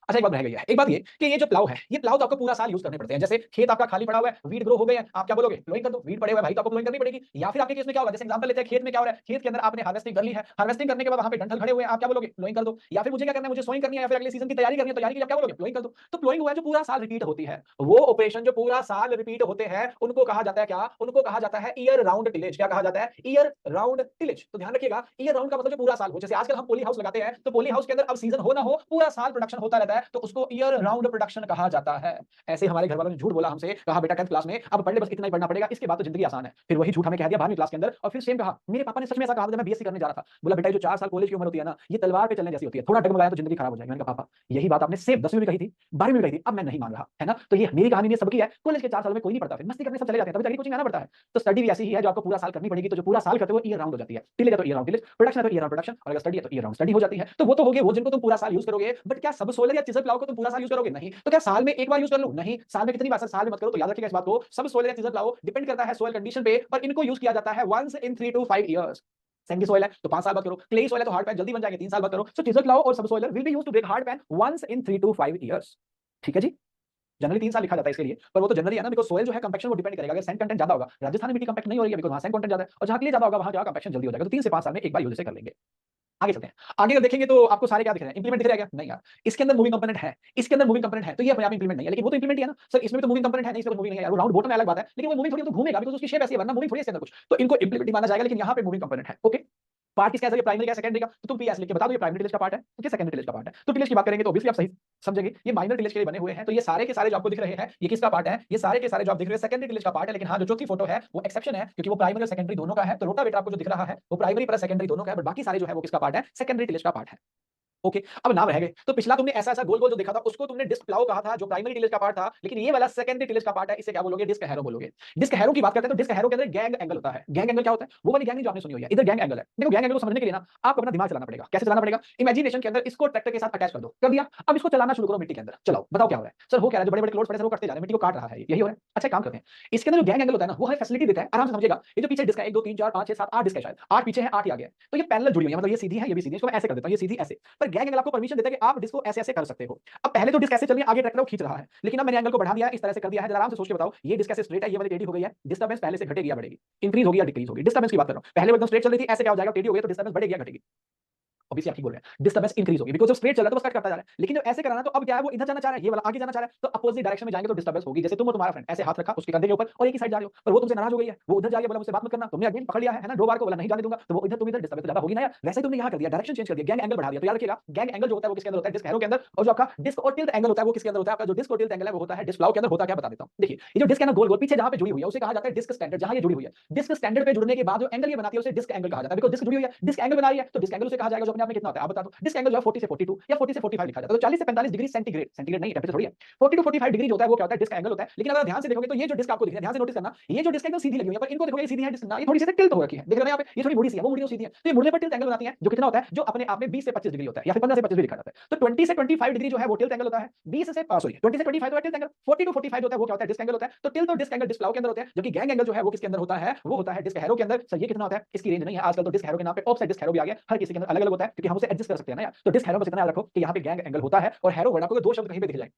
A: अच्छा एक बात रह गई है, एक बात ये कि ये जो प्लाव है, ये प्लाव तो आपको पूरा साल यूज करने पड़ते हैं। जैसे खेत आपका खाली पड़ा हुआ है, वीड ग्रो हो गए हैं, आप क्या बोलोगे, प्लोइंग कर दो। वीड पड़े हुए भाई तो आपको प्लोइंग करनी पड़ेगी। या फिर आपके केस में क्या होगा, जैसे एग्जांपल लेते हैं, खेत में क्या हो रहा है, खेत के अंदर आपने हार्वेस्टिंग कर ली है, हार्वेस्टिंग करने के बाद वहां पे डंठल खड़े हुए हैं, आप क्या बोलोगे, प्लोइंग कर दो। या फिर मुझे क्या करना है, मुझे सोइंग करनी है, या फिर अगले सीजन की तैयारी करनी है, तैयारी के लिए आप क्या बोलोगे, प्लोइंग कर दो। तो प्लोइंग हुआ है जो पूरा साल रिपीट होती है, वो ऑपरेशन जो पूरा साल रिपीट होते हैं उनको कहा जाता है क्या, उनको कहा जाता है ईयर राउंड टिलेज। क्या कहा जाता है, ईयर राउंड टिलेज। तो ध्यान रखिएगा, ईयर राउंड का मतलब जो पूरा साल हो। जैसे आजकल हम पॉली हाउस लगाते हैं, तो पॉली हाउस के अंदर अब सीजन हो ना हो पूरा साल प्रोडक्शन होता रहता है, तो उसको ईयर राउंड प्रोडक्शन कहा जाता है। ऐसे हमारे घर वालों ने झूठ बोला हमसे, कहा बेटा 10th क्लास में अब पढ़ ले, बस इतना ही पढ़ना पड़ेगा, इसके बाद तो जिंदगी आसान है। फिर वही झूठ हमें कह दिया 12वीं क्लास के अंदर, और फिर सेम कहा। मेरे पापा ने सच में ऐसा कहा जब मैं बीएससी करने जा रहा था, बोला बेटा जो 4 साल कॉलेज की उम्र होती है ना, ये तलवार पे चलने जैसी होती है, थोड़ा डगमगाया तो जिंदगी खराब हो जाएगी। मैंने कहा पापा यही बात आपने सेम 10वीं में कही थी, 12वीं में कही थी, अब मैं नहीं मान रहा, है ना। तो ये मेरी कहानी नहीं सबकी है। कॉलेज के 4 सालों में कोई नहीं पढ़ता, फिर मस्ती करने सब चले जाते हैं, तभी जाके कोचिंग आना पड़ता है। तो स्टडी भी ऐसी ही है जो आपको पूरा साल करनी पड़ेगी। तो जो पूरा साल करते हो ईयर राउंड हो जाती है। टिलेज है तो ईयर राउंड टिलेज, प्रोडक्शन है तो ईयर राउंड प्रोडक्शन, और अगर स्टडी है तो ईयर राउंड स्टडी हो जाती है। तो वो तो हो गए वो जिनको तुम पूरा साल यूज करोगे। बट क्या सब सोलर या चिजल प्लाव को तुम पूरा साल यूज करोगे, नहीं। तो क्या साल में एक बार यूज कर लो, नहीं। साल में कितनी बार, साल में मत करो। तो याद रखिएगा इस बात को, सब सोइल या चिजल प्लाव डिपेंड करता है सोइल कंडीशन पे, पर इनको यूज किया जाता है once in 3 to 5 years. Sandy soil है तो 5 साल बाद करो, क्ले सोइल है तो हार्ड पैन जल्दी बन जाएंगे 3 साल बाद करो। सो चिजल प्लाव और subsoiler will be used to break hard pan once in 3 to 5 years. ठीक है जी। जनरली 3 साल लिखा जाता है इसके लिए, पर वो तो जनरली है ना, बिकॉज़ सोइल जो है कंपैक्शन वो डिपेंड करेगा। अगर सैंड कंटेंट ज्यादा होगा, राजस्थान में मिट्टी कंपैक्ट नहीं हो रही है बिकॉज़ वहां सैंड कंटेंट ज्यादा है, और जहां क्ले ज्यादा होगा वहां क्या कंपैक्शन जल्दी हो जाएगा। तो 3 से 5 साल में एक बार यूज से कर लेंगे। आगे चलते हैं। आगे अगर देखेंगे तो आपको सारे क्या दिख रहे हैं, इंप्लीमेंट दिख रहा है क्या, नहीं यार। इसके अंदर मूविंग कंपोनेंट है, इसके अंदर मूविंग कंपोनेंट है, तो ये अपने आप इंप्लीमेंट नहीं है, लेकिन वो तो इंप्लीमेंट ही है ना। सर इसमें भी तो मूविंग कंपोनेंट है, नहीं इसमें तो मूविंग नहीं है यार, वो राउंड बॉटम है अलग बात है, लेकिन वो मूविंग थोड़ी तो घूमेगा बिकॉज़ उसकी शेप ऐसी है, वरना मूविंग थोड़ी है इसके अंदर कुछ। तो इनको इंप्लीमेंट माना जाएगा, लेकिन यहां पे मूविंग कंपोनेंट है। ओके पार्ट किसका है, प्राइमरी का सेकेंडरी का, तो तुम पीएस लिख के बता दो ये प्राइमरी टिलेज का पार्ट है तो सेकेंडरी टिलेज का पार्ट है। तो टिलेज की बात करेंगे तो ऑब्वियसली आप सही समझेंगे, ये माइनर टिलेज के लिए बने हुए हैं। तो ये सारे के सारे जो आपको दिख रहे हैं ये किसका पार्ट है, ये सारे के सारे जो आप दिख रहे हैं सेकेंडरी टिलेज का पार्ट है। लेकिन हाँ जो चौथी फोटो है वो एक्सेप्शन है, क्योंकि वो प्राइमरी और सेकेंडरी दोनों का है। तो रोटावेटर आपको जो दिख रहा है वो प्राइमरी प्लस सेकेंडरी दोनों का है, बट बाकी सारे जो है वो किसका पार्ट है, सेकेंडरी टिलेज का पार्ट है। ओके अब नाम रह गए। तो पिछला तुमने ऐसा ऐसा गोल गोल जो देखा था उसको तुमने डिस्क प्लाव कहा था, जो प्राइमरी टिलेज का पार्ट था, लेकिन ये वाला सेकेंडरी टिलेज का पार्ट है, इसे क्या बोलोगे, डिस्क हैरो बोलोगे। डिस्क हैरो की बात करते हैं तो डिस्क हैरो के अंदर गैंग एंगल होता है। गैंग एंगल क्या होता है, वो वाली गैंग नहीं जो आपने सुनी हुई है, इधर गैंग एंगल है। देखो गैंग एंगल को समझने के लिए ना आपको अपना दिमाग चलाना पड़ेगा। कैसे चलाना पड़ेगा, इमेजिनेशन के अंदर इसको ट्रैक्टर के साथ अटैच कर दो, कर दिया। अब इसको चलाना शुरू करो मिट्टी के अंदर, चलाओ बताओ क्या हो रहा है। सर हो क्या रहा है, जो बड़े बड़े क्लोड्स पड़े हैं वो कटते जा रहे हैं, मिट्टी को काट रहा है, यही हो रहा है। अच्छा काम करते हैं, इसके अंदर जो गैंग एंगल होता है ना वो हमें फैसिलिटी देता है, आराम से समझिएगा। ये जो पीछे डिस्क है 1 2 3 4 5 6 7 8 डिस्क है, शायद 8 पीछे है 8 ही आगे है। तो ये पैरेलल जुड़ी हुई है, मतलब ये सीधी है ये भी सीधी है, इसको मैं ऐसे कर देता हूं, ये सीधी ऐसे। पर पर गैंग एंगल आपको परमिशन देता है कि आप डिस्क को ऐसे ऐसे कर सकते हो। अब पहले तो डिस्क ऐसे चल रही है, आगे ट्रैक्टर खींच रहा है, लेकिन अब मैंने एंगल को बढ़ा दिया है, इस तरह से कर दिया है। जरा आराम से सोच के बताओ, ये डिस्क ऐसे स्ट्रेट है, ये वाली टेढ़ी हो गई है, डिस्टर्बेंस पहले से घटेगी या बढ़ेगी? इंक्रीज होगी या डिक्रीज होगी? डिस्टर्बेंस की बात कर रहा हूं। पहले वो एकदम स्ट्रेट चल रही थी, ऐसे क्या हो जाएगा, टेढ़ी हो गई तो डिस्टर्बेंस बढ़ेगी या घटेगी? ऑब्वियसली आप ठीक बोल रहे हैं, डिस्टर्बेंस इंक्रीज होगी, बिकॉज़ जब स्ट्रेट चल रहा है तो बस कट करता जा रहा है। लेकिन जब ऐसे कराना तो अब क्या है, वो इधर जाना चाह रहा है, ये वाला आगे जाना चाह रहा है, तो अपोजिट डायरेक्शन में जाएंगे तो डिस्टर्बेंस होगी। जैसे तुम और तुम्हारा फ्रेंड ऐसे हाथ रखा उसके कंधे के ऊपर और एक ही साइड जा रहे हो, पर वो तुमसे नाराज हो गई है, वो उधर जा रही है, बोला मुझसे बात मत करना, तुमने अगेन पकड़ लिया है ना, दो बार को बोला नहीं जाने दूंगा, तो वो इधर तुम इधर, डिस्टर्बेंस तो ज्यादा होगी ना यार। वैसे ही तुमने यहाँ कर दिया, डायरेक्शन चेंज कर दिया, गैंग एंगल बढ़ा दिया। तो याद रखिएगा, गैंग एंगल जो होता है वो किसके अंदर होता है, डिस्क एरो के अंदर, और जो आपका डिस्क और टिल्ट एंगल होता है वो किसके अंदर होता है, आपका जो डिस्क और टिल्ट एंगल है वो होता है डिस्क फ्लाउ के अंदर। होता क्या बता देता हूं, देखिए ये जो डिस्क है ना गोल गोल पीछे जहां पे जुड़ी हुई है उसे कहा जाता है डिस्क स्टैंडर्ड। जहां ये जुड़ी हुई है, डिस्क स्टैंडर्ड पे जुड़ने के बाद जो एंगल ये बनाती है उसे डिस्क एंगल कहा जाता है, बिकॉज़ डिस्क जुड़ी हुई है, डिस्क एंगल बना रही है, तो डिस्क एंगल उसे कहा जाएगा जो अपने आप में कितना होता है आप बता दो। डिस्क एंगल जो है 40 से 42 या 40 से 45 लिखा जाता है, तो 40 से 45 डिग्री सेंटीग्रेड, सेंटीग्रेड नहीं टेंपरेचर थोड़ी है, 40 टू 45 डिग्री जो होता है वो क्या होता है, डिस्क एंगल होता है। लेकिन अगर ध्यान से देखोगे तो ये जो डिस्क आपको दिख रहा है, ध्यान से नोटिस करना, ये जो डिस्क एकदम सीधी लगी हुई है, पर इनको देखोगे ये सीधी है डिस्क ना, ये थोड़ी सी टिल्ट हो रखी है, देख रहे हो यहाँ पे, ये थोड़ी मुड़ी सी है, वो मुड़ी तो सीधी है, तो ये मुड़ने पर टिल्ट एंगल बनाती है, जो कितना होता है, जो अपने आप में 20 से 25 डिग्री होता है, या फिर 15 से 25 भी लिखा जाता है। तो 20 से 25 डिग्री जो है वो टिल्ट एंगल होता है, 20 से सॉरी 20 से 25 तो टिल्ट एंगल, 40 टू 45 होता है वो क्या होता है, डिस्क एंगल होता है। तो टिल्ट और डिस्क एंगल डिस्क फ्लाउ के अंदर होते हैं, जबकि गैंग एंगल जो है वो किसके अंदर होता है, वो होता है डिस्क हैरो के अंदर। सर ये कितना होता है, इसकी रेंज नहीं है आजकल तो डिस्क हैरो के नाम पे ऑफसेट डिस्क हैरो भी आ गया, हर किसी के अंदर अलग अलग होता है, क्योंकि हम उसे एडजस्ट कर सकते हैं ना यार। तो डिस्क हैरो बस इतना याद रखो कि यहाँ पे गैंग एंगल होता है, और हैरो वर्ड आपको दो शब्द कहीं पे दिख जाए,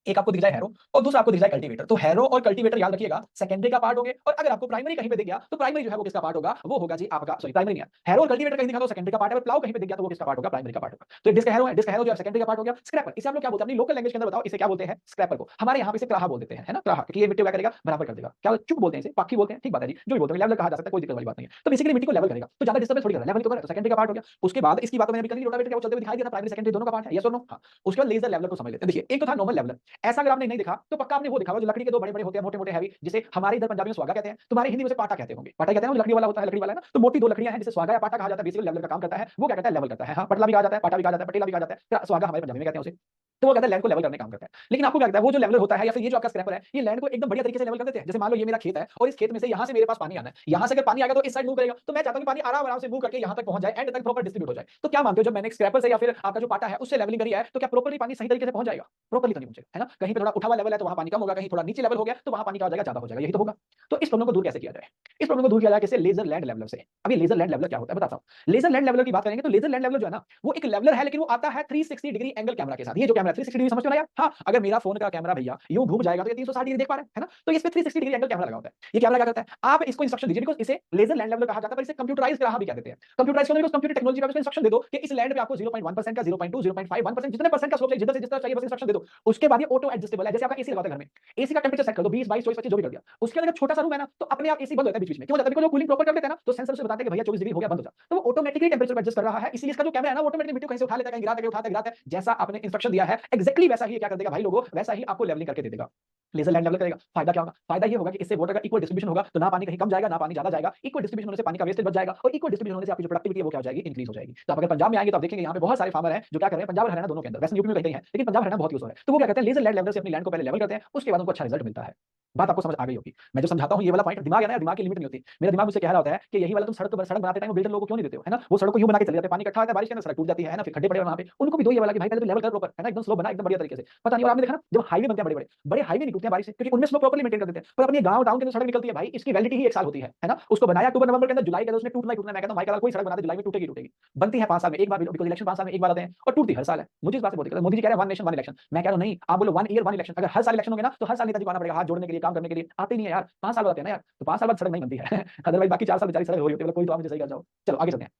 A: एक आपको दिख जाए हैरो और दूसरा आपको दिख जाए कल्टीवेटर। तो हैरो और कल्टीवेटर याद रखिएगा सेकेंडरी का पार्ट होंगे, और अगर आपको प्राइमरी कहीं पे दिख गया तो प्राइमरी जो है वो किसका पार्ट होगा, वो होगा जी आपका, सॉरी प्राइमरी नहीं है, हैरो और कल्टीवेटर कहीं दिखा तो सेकेंडरी का पार्ट है, और प्लाउ कहीं पे दिख गया तो वो किसका पार्ट होगा, प्राइमरी का पार्ट होगा। तो डिस्क हैरो है, डिस्क हैरो जो है सेकेंडरी का पार्ट हो गया। स्क्रैपर इसे हम लोग क्या बोलते हैं अपनी लोकल लैंग्वेज के अंदर, बताओ इसे क्या बोलते हैं, स्क्रैपर को हमारे यहाँ पे इसे कराहा बोल देते हैं, है ना, कराहा, क्योंकि ये मिट्टी क्या करेगा, बराबर कर देगा। क्या चुप बोलते हैं इसे, पाखी बोलते हैं, ठीक बात है जी, जो भी बोलते हैं लेवल कहा जा सकता है, कोई दिक्कत वाली बात नहीं है। तो बेसिकली मिट्टी को लेवल करेगा, तो ज्यादा डिस्टर्बेंस थोड़ी कर रहा है, लेवल तो कर रहा है, तो सेकेंडरी का पार्ट हो गया। उसके बाद इसकी बात मैंने अभी करी, रोटावेटर क्या वो चलते हुए दिखाई दे रहा, प्राइमरी सेकेंडरी दोनों का पार्ट है, यस और नो। हाँ, उसके बाद लेजर लेवलर को समझ लेते हैं। देखिए एक तो था नॉर्मल लेवलर, ऐसा अगर आपने नहीं देखा तो पक्का आपने वो देखा होगा जो लकड़ी के दो बड़े बड़े होते हैं, मोटे मोटे हैवी, जिसे हमारे इधर पंजाबी में स्वागा कहते हैं, तुम्हारे हिंदी में से पाटा कहते होंगे, पाटा कहते हैं, वो लकड़ी वाला होता है, लकड़ी वाला है ना, तो मोटी दो लकड़ियां हैं जिसे स्वागा या पाटा कहा जाता है, बेसिकली लेवलर का काम करता है। वो क्या करता है, लेवल करता है। हाँ, पटला भी कहा जाता है, पाटा भी कहा जाता है, पटेला भी कहा जाता है, स्वागा हमारे पंजाबी में कहते हैं उसे। तो वो कहता है लैंड को लेवल करने का काम करता है। लेकिन आपको क्या लगता है वो जो लेवलर होता है या फिर ये जो आपका स्क्रैपर है, ये लैंड को एकदम बढ़िया तरीके से लेवल कर देते हैं। जैसे मान लो ये मेरा खेत है और इस खेत में से यहाँ से मेरे पास पानी आना है, यहाँ से अगर पानी आएगा तो इस साइड मूव करेगा, तो मैं चाहता हूँ कि पानी आराम आराम से मूव करके यहाँ तक पहुंच जाए, एंड तक प्रॉपर डिस्ट्रीब्यूट हो जाए। तो क्या मानते हो जब मैंने स्क्रैपर से या फिर आपका जो पाटा है उससे लेवलिंग करी है, तो क्या प्रॉपर्ली पानी सही तरीके से पहुंच जाएगा, प्रॉपर्ली तो नहीं पहुंचेगा, है ना। कहीं पे थोड़ा उठा हुआ लेवल है तो वहां पानी कम होगा, कहीं थोड़ा नीचे लेवल हो गया तो वहां पानी क्या हो जाएगा, ज्यादा हो जाएगा, यही तो होगा। तो इस प्रॉब्लम को दूर कैसे किया जाए, इस प्रॉब्लम को दूर किया जाए कैसे, लेजर लैंड लेवलर से। अभी लेजर लैंड लेवलर क्या होता है बताता हूं। लेजर लैंड लेवलर की बात करेंगे तो लेजर लैंड लेवलर जो है ना वो एक लेवलर है, लेकिन वो आता है 360 डिग्री एंगल कैमरा के साथ। ये जो कैमरा 360 डिग्री समझते हो ना यार, हाँ, अगर मेरा फोन का कैमरा भैया यूं घूम जाएगा तो ये 360 डिग्री देख पा रहे हैं, है ना। तो इस पे 360 डिग्री एंगल कैमरा लगा होता है। ये कैमरा क्या करता है, आप इसको इंस्ट्रक्शन दीजिए, बिकॉज़ इसे लेजर लैंड लेवलर कहा जाता है, पर इसे कंप्यूटराइज कराहा भी कह देते हैं। कंप्यूटराइज क्यों, बिकॉज़ कंप्यूटर टेक्नोलॉजी का इसको इंस्ट्रक्शन दे दो कि इस लैंड पे आपको 0.1% का 0.2 0.5 1% जितने परसेंट का स्लोप चाहिए, जिधर से जिस तरह चाहिए बस इंस्ट्रक्शन दे दो। उसके बाद ये ऑटो एडजस्टेबल है, जैसे आपका एसी लगा होता है घर में, एसी का टेंपरेचर सेट कर दो 20 22 24 25 जो भी कर दिया, उसके अंदर छोटा सा रूम है ना तो अपने आप एसी बंद होता है बीच बीच में, क्यों जाता है, बिकॉज़ वो कूलिंग प्रॉपर कर देते हैं ना, तो सेंसर से बताते हैं कि भैया 24 डिग्री हो गया, बंद हो जा, तो वो ऑटोमेटिकली टेंपरेचर को एडजस्ट कर रहा है। इसीलिए इसका जो कैमरा है ना वो ऑटोमेटिकली मिट्टी को कहीं से उठा लेता है, कहीं गिराता है, जैसा आपने इंस्ट्रक्शन दिया है एक्जेक्टली वैसा ही क्या कर देगा भाई लोगों, वैसा ही आपको लेवलिंग करके दे देगा। लेजर लैंड लेवल करेगा, फायदा क्या होगा, फायदा ये होगा कि इससे वाटर का इक्वल डिस्ट्रीब्यूशन होगा, तो ना पानी कहीं कम जाएगा ना पानी ज्यादा जाएगा, इक्वल डिस्ट्रीब्यूशन होने से पानी का वेस्टेज बच जाएगा, और इक्वल डिस्ट्रीब्यूशन होने से आपकी जो प्रोडक्टिविटी है वो क्या हो जाएगी, इंक्रीज हो जाएगी। तो आप अगर पंजाब में आएंगे तो आप देखेंगे यहाँ पे बहुत सारे फार्मर हैं जो क्या कर रहे हैं, पंजाब और हरियाणा दोनों के अंदर, वैसे यूपी में कहीं है लेकिन पंजाब हरियाणा बहुत यूज हो रहा है, तो वो क्या कहते हैं लेजर लैंड लेवल से अपनी लैंड को पहले लेवल करते हैं, उसके बाद उनको अच्छा रिजल्ट मिलता है। बात आपको समझ आ गई होगी। मैं जो समझाता हूं ये वाला पॉइंट, दिमाग है ना, दिमाग की लिमिट नहीं होती। मेरा दिमाग मुझसे कह रहा होता है कि यही वाला तुम सड़क बनाते टाइम बिल्डर लोगों को क्यों नहीं देते हो, है ना, वो सड़क को यूं बना के चले जाते हैं, पानी इकट्ठा होता है बारिश के अंदर, सड़क टूट जाती है ना, फिर खड्डे पड़े वहां पे, उनको भी दो ये वाला कि भाई पहले तो लेवल कर प्रॉपर, है ना, एकदम स्लो बना एकदम बढ़िया तरीके से। पता नहीं, और आपने देखा ना जब हाईवे बनते हैं बड़े बड़े हाईवे नहीं टूटते हैं बारिश से, क्योंकि उनमें स्लो प्रॉपर्ली मेंटेन कर देते हैं। पर अपनी गांव टाउन के अंदर सड़क निकलती है भाई, इसकी वैलिडिटी ही 1 साल होती है ना, उसको बनाया अक्टूबर नवंबर के अंदर, जुलाई के अंदर उसने टूटना ही टूटना। मैं कहता हूं भाई का कोई सड़क बना दे जुलाई में टूटेगी, बनती है 5 साल में एक बार, बिकॉज़ इलेक्शन 5 साल में एक बार आते हैं, और टूटती हर साल है। मुझे इस बात से बहुत दिक्कत है। मोदी जी कह रहे हैं 1 नेशन 1 इलेक्शन, मैं कह रहा हूं नहीं, आप बोलो 1 ईयर 1 इलेक्शन, अगर हर साल इलेक्शन होंगे ना तो हर साल नेताजी को आना पड़ेगा हाथ जोड़ने के लिए, काम करने के लिए, आते नहीं है यार, 5 साल आते हैं ना यार, तो 5 साल बाद सड़क नहीं बनती है अदरवाइज बाकी 4 साल बेचारी सड़क हो रही होती है, कोई तो आप मुझे सही कर जाओ। चलो आगे चलते हैं।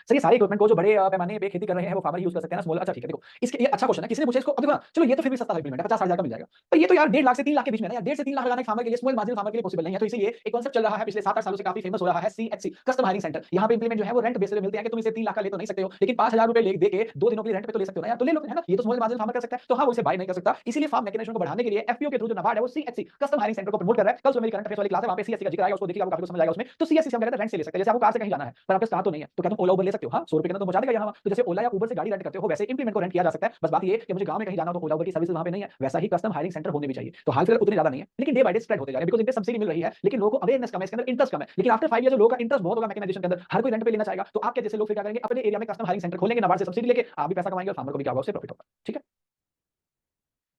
A: सर ये सारे इक्विपमेंट को जो बड़े पैमाने पे खेती कर रहे हैं वो फार्मर यूज कर सकते हैं ना, स्मॉल, अच्छा ठीक है। देखो इसके ये अच्छा क्वेश्चन है, किसी ने पूछा इसको, अब देखो ना, चलो ये तो फिर भी सस्ता इक्विपमेंट है, 50-60 का मिल जाएगा, पर ये तो यार 1.5 लाख से 3 लाख के बीच में ना यार, 1.5 से 3 लाख लगाना फार्मर के लिए, स्मॉल मार्जिनल फार्मर के लिए पॉसिबल नहीं है। तो इसीलिए एक कांसेप्ट चल रहा है पिछले 7-8 सालों से, काफी फेमस हो रहा है, सीएचसी कस्टम हायरिंग सेंटर। यहाँ पे इंप्लीमेंट जो है वो रेंट बेसिस पे मिलते हैं कि तुम इसे 3 लाख का ले तो नहीं सकते हो, लेकिन 5,000 रुपए ले दे के 2 दिनों के लिए रेंट पे तो ले सकते हो ना यार, तो ले लो, है ना, ये तो स्मॉल मार्जिनल फार्मर कर सकता है। तो हाँ, वो इसे बाय नहीं कर सकता, इसीलिए फार्म मैकेनाइजेशन को बढ़ाने के लिए एफपीओ के थ्रू जो नाबार्ड है वो सीएचसी कस्टम हायरिंग सेंटर को प्रमोट कर रहा है। कल सुबह मेरी करंट अफेयर्स वाली क्लास है, वहां पे सीएचसी का जिक्र आएगा, उसको देखिएगा, आपको काफी कुछ समझ आएगा उसमें। तो सीएचसी से हम कहते हैं रेंट से ले सकते हैं, जैसे आपको कार से कहीं जाना है पर आपके साथ तो नहीं है, तो क्या तुम ओला उबर ले सकते हो, हाँ 100 रुपए के अंदर तो पहुंचा देगा यहाँ। तो जैसे ओला या उबर से गाड़ी रेंट करते हो वैसे इंप्लीमेंट को रेंट किया जा सकता है। बस बात ये कि मुझे गांव में कहीं जाना हो तो ओला उबर की सर्विस वहां पे नहीं है, वैसा ही कस्टम हायरिंग सेंटर होने भी चाहिए। तो हाल फिलहाल उतनी ज्यादा नहीं है, लेकिन डे बाय डे स्प्रेड होते जा रहे हैं, बिकॉज़ इन पे सब्सिडी मिल रही है, लेकिन लोगों को अवेयरनेस कम है, इसके अंदर इंटरेस्ट कम है। लेकिन आफ्टर 5 इयर्स लोगों का इंटरेस्ट बहुत होगा मैकेनाइजेशन के अंदर, हर कोई रेंट पे लेना चाहेगा, तो आपके जैसे लोग फिर क्या करेंगे, अपने एरिया में कस्टम हायरिंग सेंटर खोलेंगे, नाबार्ड से सब्सिडी लेके आप भी पैसा कमाएंगे और फार्मर को भी क्या होगा, उससे प्रॉफिट होगा। ठीक है,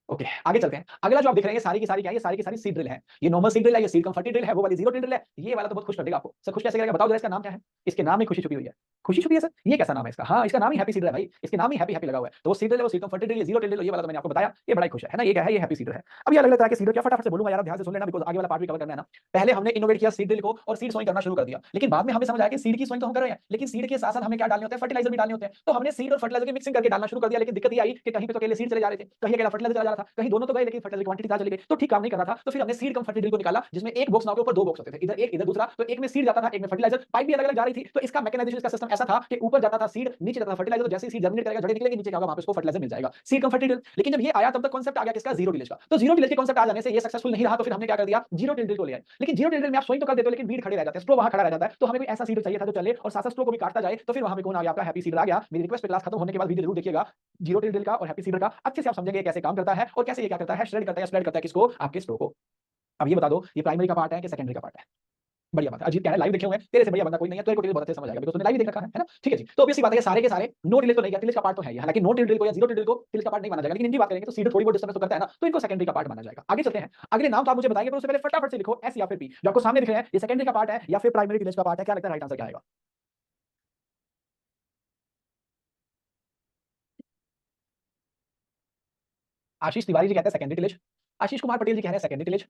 A: ओके आगे चलते हैं। अगला जो आप देख रहे हैं ये सारी की सारी क्या है, ये सारी की सारी सीड ड्रिल है। ये नॉर्मल सीड ड्रिल है, ये सीड कंफर्टी ड्रिल है, वो वाली जीरो ड्रिल है। ये वाला तो बहुत खुश कर देगा आपको। सर खुश कैसे करेगा बताओ जरा, इसका नाम क्या है, इसके नाम में खुशी छुपी हुई है। खुशी छुपी है सर, ये कैसा नाम है इसका? हाँ, इसका नाम ही हैप्पी सीडर है भाई, इसके नाम ही हैप्पी हैप्पी लगा हुआ है। तो वो सीडर है, वो सी कंफर्टेड है, जीरो टिल्डे, ये वाला तो मैंने आपको बताया, ये बड़ा ही खुश है ना? ये क्या है? ये हैप्पी सीडर है। अब ये अलग-अलग तरह के सीडर क्या फटाफट से बोलूंगा यार, ध्यान से सुन लेना बिकॉज़ आगे वाला पार्ट भी कवर करना है ना। पहले हमने इनोवेट किया सीड ड्रिल को और सीड सोइंग करना शुरू कर दिया, लेकिन बाद में हमें समझ आया कि सीड की सोइंग तो हम कर रहे हैं, लेकिन सीड के साथ-साथ हमें क्या डालने होते हैं? फर्टिलाइजर भी डालने होते हैं। तो हमने सीड और फर्टिलाइजर की मिक्सिंग करके डालना शुरू कर दिया, लेकिन दिक्कत ये आई कि कहीं पे तो अकेले सीड चले जा रहे थे, कहीं अकेला फर्टिलाइजर चला जा रहा था, कहीं दोनों तो गए लेकिन फर्टिलाइजर की क्वांटिटी ज़्यादा चली गई, तो ठीक काम नहीं कर रहा था। तो फिर हमने सीड कम फर्टी ड्रिल को निकाला, जिसमें एक बॉक्स ना के ऊपर दो बॉक्स होते थे, इधर एक इधर दूसरा, तो एक में सीड जाता था, एक में फर्टिलाइजर, पाइप भी अलग-अलग जा रही थी। तो इसका मैकेनाइजेशन, इसका सिस्टम ऐसा था कि ऊपर जाता था सीड, नीचे जाता था फर्टिलाइजर, तो जैसे ही सीड जर्मिनेट करेगा, जड़ें निकलेगी, नीचे क्या होगा? वहां पे उसको फर्टिलाइजर मिल जाएगा, सीड कम फर्टी ड्रिल। लेकिन जब ये आया तब तक कांसेप्ट आ गया किसका? जीरो टिलेज का। तो जीरो टिलेज के कांसेप्ट आ जाने से ये सक्सेसफुल नहीं रहा, तो फिर हमने क्या कर दिया? जीरो टिल ड्रिल को ले आए। लेकिन जीरो टिल ड्रिल में आप सोइंग तो कर देते हो, लेकिन बीड खड़े रह जाते हैं, स्ट्रो वहां खड़ा रह जाता है। तो हमें कोई ऐसा सीड चाहिए था जो चले और साथ-साथ स्ट्रो को भी काटता जाए। तो फिर वहां पे कौन आ गया? आपका हैप्पी सीडर आ गया। मेरी रिक्वेस्ट पे क्लास खत्म होने के बाद वीडियो जरूर देखिएगा, जीरो टिल ड्रिल का और हैप्पी सीडर का, अच्छे से आप समझेंगे कैसे काम करता है और कैसे ये क्या करता है? श्रेड करता है, स्प्रेड करता है किसको? आपके स्ट्रो को। अब ये बता दो, ये प्राइमरी का पार्ट है कि सेकेंडरी का पार्ट है? बढ़िया बात है। अजीत कह रहा है लाइव देखे हुए हैं, तेरे से बढ़िया बंदा कोई नहीं है, तेरे को टिल बहुत अच्छे समझ आएगा बिकॉज़ तूने लाइव ही देख रखा है ना? ठीक है जी। तो ऑब्वियस सी बात है ये सारे के सारे नो टिलेज तो नहीं है, टिलेज का पार्ट तो है ही। हालांकि नो टिल ड्रिल को या जीरो टिल ड्रिल को टिलेज का पार्ट नहीं माना जाएगा, लेकिन इनकी बात करेंगे तो सीधे थोड़ी बहुत डिस्टर्बेंस तो करता है ना, तो इनको सेकेंडरी का पार्ट माना जाएगा। आगे चलते हैं, अगले नाम तो आप मुझे बताइए, पर उससे पहले फटाफट से लिखो एस या फिर पी। जो आपको सामने दिख रहे हैं, ये सेकेंडरी का पार्ट है या फिर प्राइमरी टिलेज का पार्ट है? क्या लगता है राइट आंसर क्या आएगा? आशीष तिवारी जी कहते हैं सेकेंडरी टिलेज, आशीष कुमार पटेल जी कह रहे हैं सेकेंडरी टिलेज,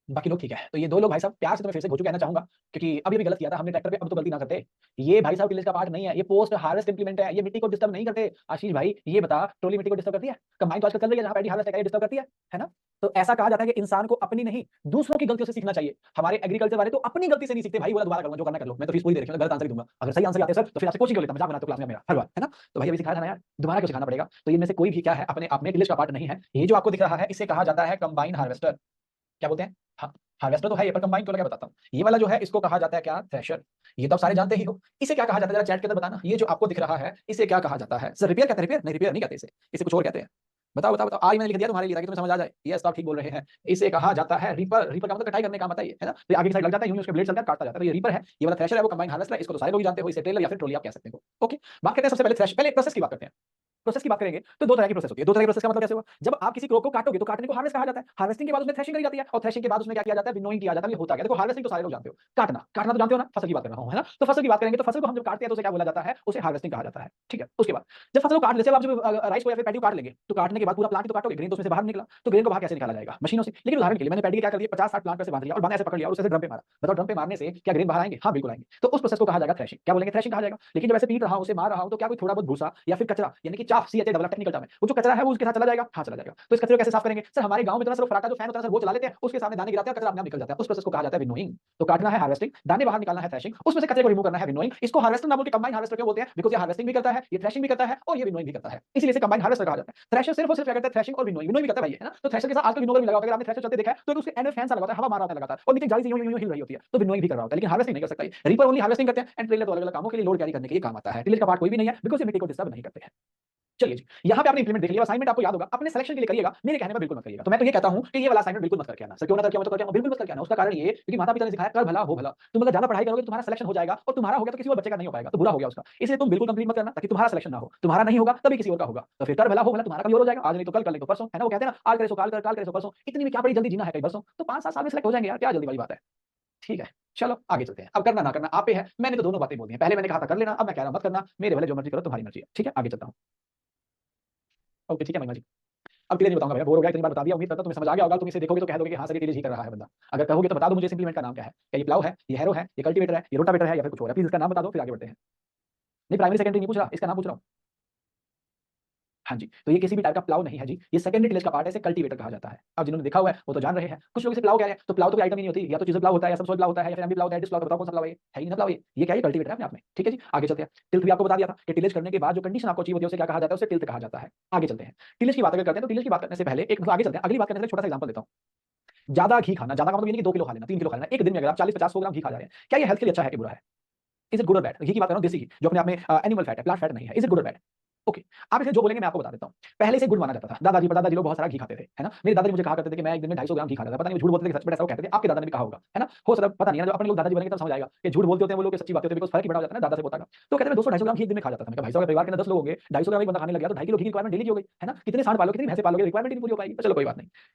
A: बाकी लोग ठीक है। तो ये दो लोग भाई साहब प्यार से तुम्हें फिर से घोचू कहना चाहूंगा, क्योंकि अभी भी गलत किया था हमने ट्रैक्टर पे, अब तो गलती ना करते। ये भाई साहब टिलेज का पार्ट नहीं है, ये पोस्ट हार्वेस्ट इंप्लीमेंट है, ये मिट्टी को डिस्टर्ब नहीं करते। आशीष भाई ये बता, ट्रोली मिट्टी को डिस्टर्ब करती है? कंबाइन तो आजकल चल रही है जहां पैडी हार्वेस्ट है, डिस्टर्ब करती है ना? तो ऐसा कहा जाता है कि इंसान को अपनी नहीं दूसरों की गलतियों से सीखना चाहिए। हमारे एग्रीकल्चर वाले तो अपनी गलती से नहीं सीखते भाई, बोला दोबारा करूंगा, जो करना कर लो, मैं तो फीस पूरी दे रखी हूं, गलत आंसर ही दूंगा। अगर सही आंसर आते सर तो फिर आपसे कोचिंग कर लेता, मजाक बनाते क्लास में मेरा हर बार, है ना? तो भाई अभी सिखाया था ना यार, दोबारा क्यों सिखाना पड़ेगा? तो इनमें से कोई भी क्या है अपने आप में टिलेज का पार्ट नहीं है। ये जो आपको दिख रहा है इसे कहा जाता है कंबाइन हार्वेस्टर। क्या बोलते हैं? हाँ, हार्वेस्टर तो है ये, पर कंबाइन क्यों लगा बताता हूँ। ये वाला जो है इसको कहा जाता है क्या? थ्रेशर। ये तो आप सारे जानते ही हो। इसे क्या कहा जाता है जरा चैट के अंदर बताना। ये जो आपको दिख रहा है इसे क्या कहा जाता है? सर रिपेयर कहते हैं? रिपेयर नहीं, रिपेयर नहीं कहते इसे, इसे कुछ और कहते हैं। बताओ बताओ बताओ, आज मैंने लिख दिया तुम्हारे लिए ताकि तुम्हें समझ आ जाए। यस, तो आप ठीक बोल रहे हैं। इसे कहा जाता है रीपर। रीपर का मतलब कटाई करने का मत है ये, है ना? तो आगे की साइड लग जाता है, यूं उसके ब्लेड चलता है, काटता जाता है। तो ये रीपर है, ये वाला थ्रेशर है वो कंबाइन हार्वेस्टर है। इसको तो सारे लोग ही जानते हो, इसे टेलर या फिर ट्रॉली आप कह सकते हो। ओके, बात करते हैं सबसे पहले थ्रेश, पहले प्रोसेस की बात करते हैं। प्रोसेस की बात करेंगे तो दो तरह की प्रोसेस होती है। दो तरह की प्रोसेस का मतलब कैसे हुआ? जब आप किसी क्रॉप को काटोगे तो काटने को हार्वेस्ट कहा जाता है। हार्वेस्टिंग के बाद उसमें थ्रेशिंग करी जाती है और थ्रेशिंग के बाद उसमें क्या किया जाता है? विनोइंग किया जाता है। ये होता क्या? देखो हार्वेस्टिंग तो सारे लोग जानते हो, काटना काटना तो जानते हो ना? फसल की बात कर रहा हूं, है ना? तो फसल की बात करेंगे तो फसल को हम जब काटते हैं तो उसे क्या बोला जाता है? उसे हार्वेस्टिंग कहा जाता है। ठीक है, उसके बाद जब फसल को काट लेते हैं, आप जब राइस को या फिर पैडी को काट लेंगे तो काटने के बाद पूरा प्लांट तो काटोगे, ग्रेन तो उसमें से बाहर निकला, तो ग्रेन को बाहर कैसे निकाला जाएगा? मशीनों से। लेकिन उदाहरण के लिए मैंने पैडी के क्या कर दिया, 50-60 प्लांट से बांध लिया और बांधा ऐसे पकड़ लिया और उसे ड्रम पे मारा। बताओ ड्रम पे मारने से क्या ग्रेन बाहर आएंगे? हाँ बिल्कुल आएंगे। तो उस प्रोसेस को कहा जाएगा थ्रेशिंग। क्या बोलेंगे? थ्रेशिंग कहा जाएगा। लेकिन जब ऐसे पीट रहा हूं, उसे मार रहा हूं, तो क्या कोई थोड़ा बहुत भूसा या फिर कचरा यानी कि chaff, CHA double technical term है, वो जो कचरा है वो उसके साथ चला जाएगा? हाँ चला जाएगा। तो इस कचरे को कैसे साफ करेंगे? सर हमारे गांव में तो ना सर फराटा जो फैन होता है सर वो चला लेते हैं, उसके सामने दाने गिराते हैं, कचरा अपने आप निकल जाता है। उस प्रोसेस को कहा जाता है विनोइंग। तो काटना है हार्वेस्टिंग, दाने बाहर निकालना है थ्रेशिंग, उसमें से कचरे को रिमूव करना है विनोइंग। इसको हार्वेस्टर ना बोल के कंबाइन हार्वेस्टर क्यों बोलते हैं? बिकॉज़ ये हार्वेस्टिंग भी करता है, ये थ्रेशिंग भी करता है और ये विनोइंग भी करता है, इसलिए इसे कंबाइन हार्वेस्टर कहा जाता है। थ्रेशर सिर्फ और सिर्फ क्या करता है? थ्रेशिंग और विनोइंग। विनोइंग भी करता है भाई, है ना? तो थ्रेशर के साथ आजकल विनोइंग भी लगा होगा। अगर आपने थ्रेशर चलते देखा है तो उसके एंड में फैन सा लगा होता है, हवा मार रहा होता है लगातार और नीचे जाली से यूं यूं हिल रही होती है, तो विनोइंग भी कर रहा होता है, लेकिन हार्वेस्टिंग नहीं कर सकता। रीपर ओनली हार्वेस्टिंग करते हैं एंड ट्रेलर तो अलग अलग कामों के लिए लोड कैरी करने के लिए काम आता है। टिलेज का पार्ट कोई भी नहीं है बिकॉज़ ये मिट्टी को डिस्टर्ब नहीं करते हैं। चलिए जी, यहाँ पे आपने इंप्लीमेंट देख लिया, असाइनमेंट आपको याद होगा, अपने सिलेक्शन के लिए करिएगा, मेरे कहने पर बिल्कुल मत करिएगा। तो मैं तो ये कहता हूँ कि ये वाला असाइनमेंट बिल्कुल मत करके आना। सर क्यों ना करके आना? तो करके आना, बिल्कुल मत करके आना। उसका कारण ये क्योंकि माता पिता ने सिखाया कर भला हो भला। तुम अगर ज्यादा पढ़ाई करोगे तो तुम्हारा सिलेक्शन हो जाएगा और तुम्हारा हो गया तो किसी और बच्चे का नहीं हो पाएगा, तो बुरा हो गया उसका। इसलिए तुम बिल्कुल कंप्लीट मत करना ताकि तुम्हारा सिलेक्शन ना हो। तुम्हारा नहीं होगा तभी किसी और का होगा, तो फिर कर भला हो भला, तुम्हारा कभी और हो जाएगा, आज नहीं तो कल नहीं तो परसों, है ना? वो कहते हैं ना आज करे सो काल करे सो परसों। इतनी में क्या बड़ी जल्दी जीना है कई बरसों, तो 5-7 साल में सिलेक्ट हो जाएंगे यार, क्या जल्दी वाली बात है। ठीक है, चलो आगे चलते हैं। अब करना ना करना आप पे है, मैंने तो दोनों बातें बोल दी हैं। पहले मैंने कहा था कर लेना, अब मैं कह रहा हूं मत करना, मेरे वाले जो मर्जी करो, तुम्हारी मर्जी है। ठीक है, आगे चलता हूं। ओके ठीक है महिमा जी। अब क्लियर नहीं बताऊंगा भैया, बोर हो गया, इतनी बार बता दिया, उम्मीद करता हूं तुम्हें समझ आ गया होगा। तुम इसे देखोगे तो कह दोगे कि हाँ सर ये टिलेज ही कर रहा है बंदा। अगर कहोगे तो बता दो मुझे इस इंप्लीमेंट का नाम क्या है? क्या ये प्लाउ है, ये हैरो है, ये कल्टीवेटर है, ये रोटावेटर है या फिर कुछ और है? प्लीज इसका नाम बता दो फिर आगे बढ़ते हैं। नहीं प्राइमरी सेकेंडरी नहीं पूछ रहा, इसका नाम पूछ रहा हूं। हाँ जी, तो ये किसी भी टाइप का प्लाउ नहीं है जी, ये सेकेंडरी टिलेज का पार्ट है, इसे कल्टीवेटर कहा जाता है। अब जिन्होंने देखा हुआ है वो तो जान रहे हैं, कुछ लोग इसे प्लाउ कह रहे हैं, तो प्लाउ तो कोई आइटम ही नहीं होती, या तो चीज़ प्लाउ होता है या सबसॉइल प्लाउ होता है या फिर एमबी प्लाउ होता है, डिस्क प्लाउ, बताओ कौन सा प्लाउ है? है ही ना प्लाउ ये क्या है? कल्टीवेटर है अपने आप में। ठीक है जी, आगे चलते हैं। टिल्थ भी आपको बता दिया था कि टिलेज करने के बाद जो कंडीशन आपको अचीव होती है उसे क्या कहा जाता है? उसे टिल्थ कहा जाता है। आगे चलते हैं, टिलेज की बात अगर करते हैं तो टिलेज की बात करने से पहले एक आगे चलते हैं, अगली बात करने से छोटा सा एग्जांपल देता हूं। ज्यादा घी खाना, ज्यादा का मतलब ये नहीं कि 2 किलो खा लेना, 3 किलो खा लेना एक दिन में। अगर आप 40-50-100 ग्राम घी खा जा रहे हैं, क्या ये हेल्थ के लिए अच्छा है कि बुरा है? इज इट गुड और बैड? घी की बात कर रहा हूं, देसी घी जो अपने आप में एनिमल फैट है, प्लांट फैट नहीं है। इज इट गुड और बैड? ओके, आप इसे जो बोलेंगे मैं आपको बता देता हूं। पहले इसे गुड माना जाता था, दादाजी लोग बहुत सारा घी खाते थे, है ना? मेरे दादाजी मुझे कहा करते थे कि मैं एक दिन में 250 ग्राम घी खा लेता था। पता नहीं वो झूठ बोलते थे कि सच, बट ऐसा वो कहते थे। आपके दादा ने भी कहा होगा, है ना? हो सकता है, पता नहीं है, जो अपने लोग दादाजी बनेंगे तब समझ आएगा कि झूठ बोलते होते हैं वो लोग, सच्ची बात होती है, बिकॉज़ फर्क ही बड़ा हो जाता है ना दादा से पोता का। तो कहते हैं मैं 200-250 ग्राम घी एक दिन में खा जाता था। मैं कहा भाई साहब परिवार के अंदर 10 लोग होंगे, 250 ग्राम एक बंदा खाने लग गया तो 2.5 किलो घी की रिक्वायरमेंट डेली की हो गई, है ना? कितने सांड पालोगे, कितनी भैंसे पालोगे, रिक्वायरमेंट ही पूरी हो पाएगी। तो चलो कोई बात नहीं।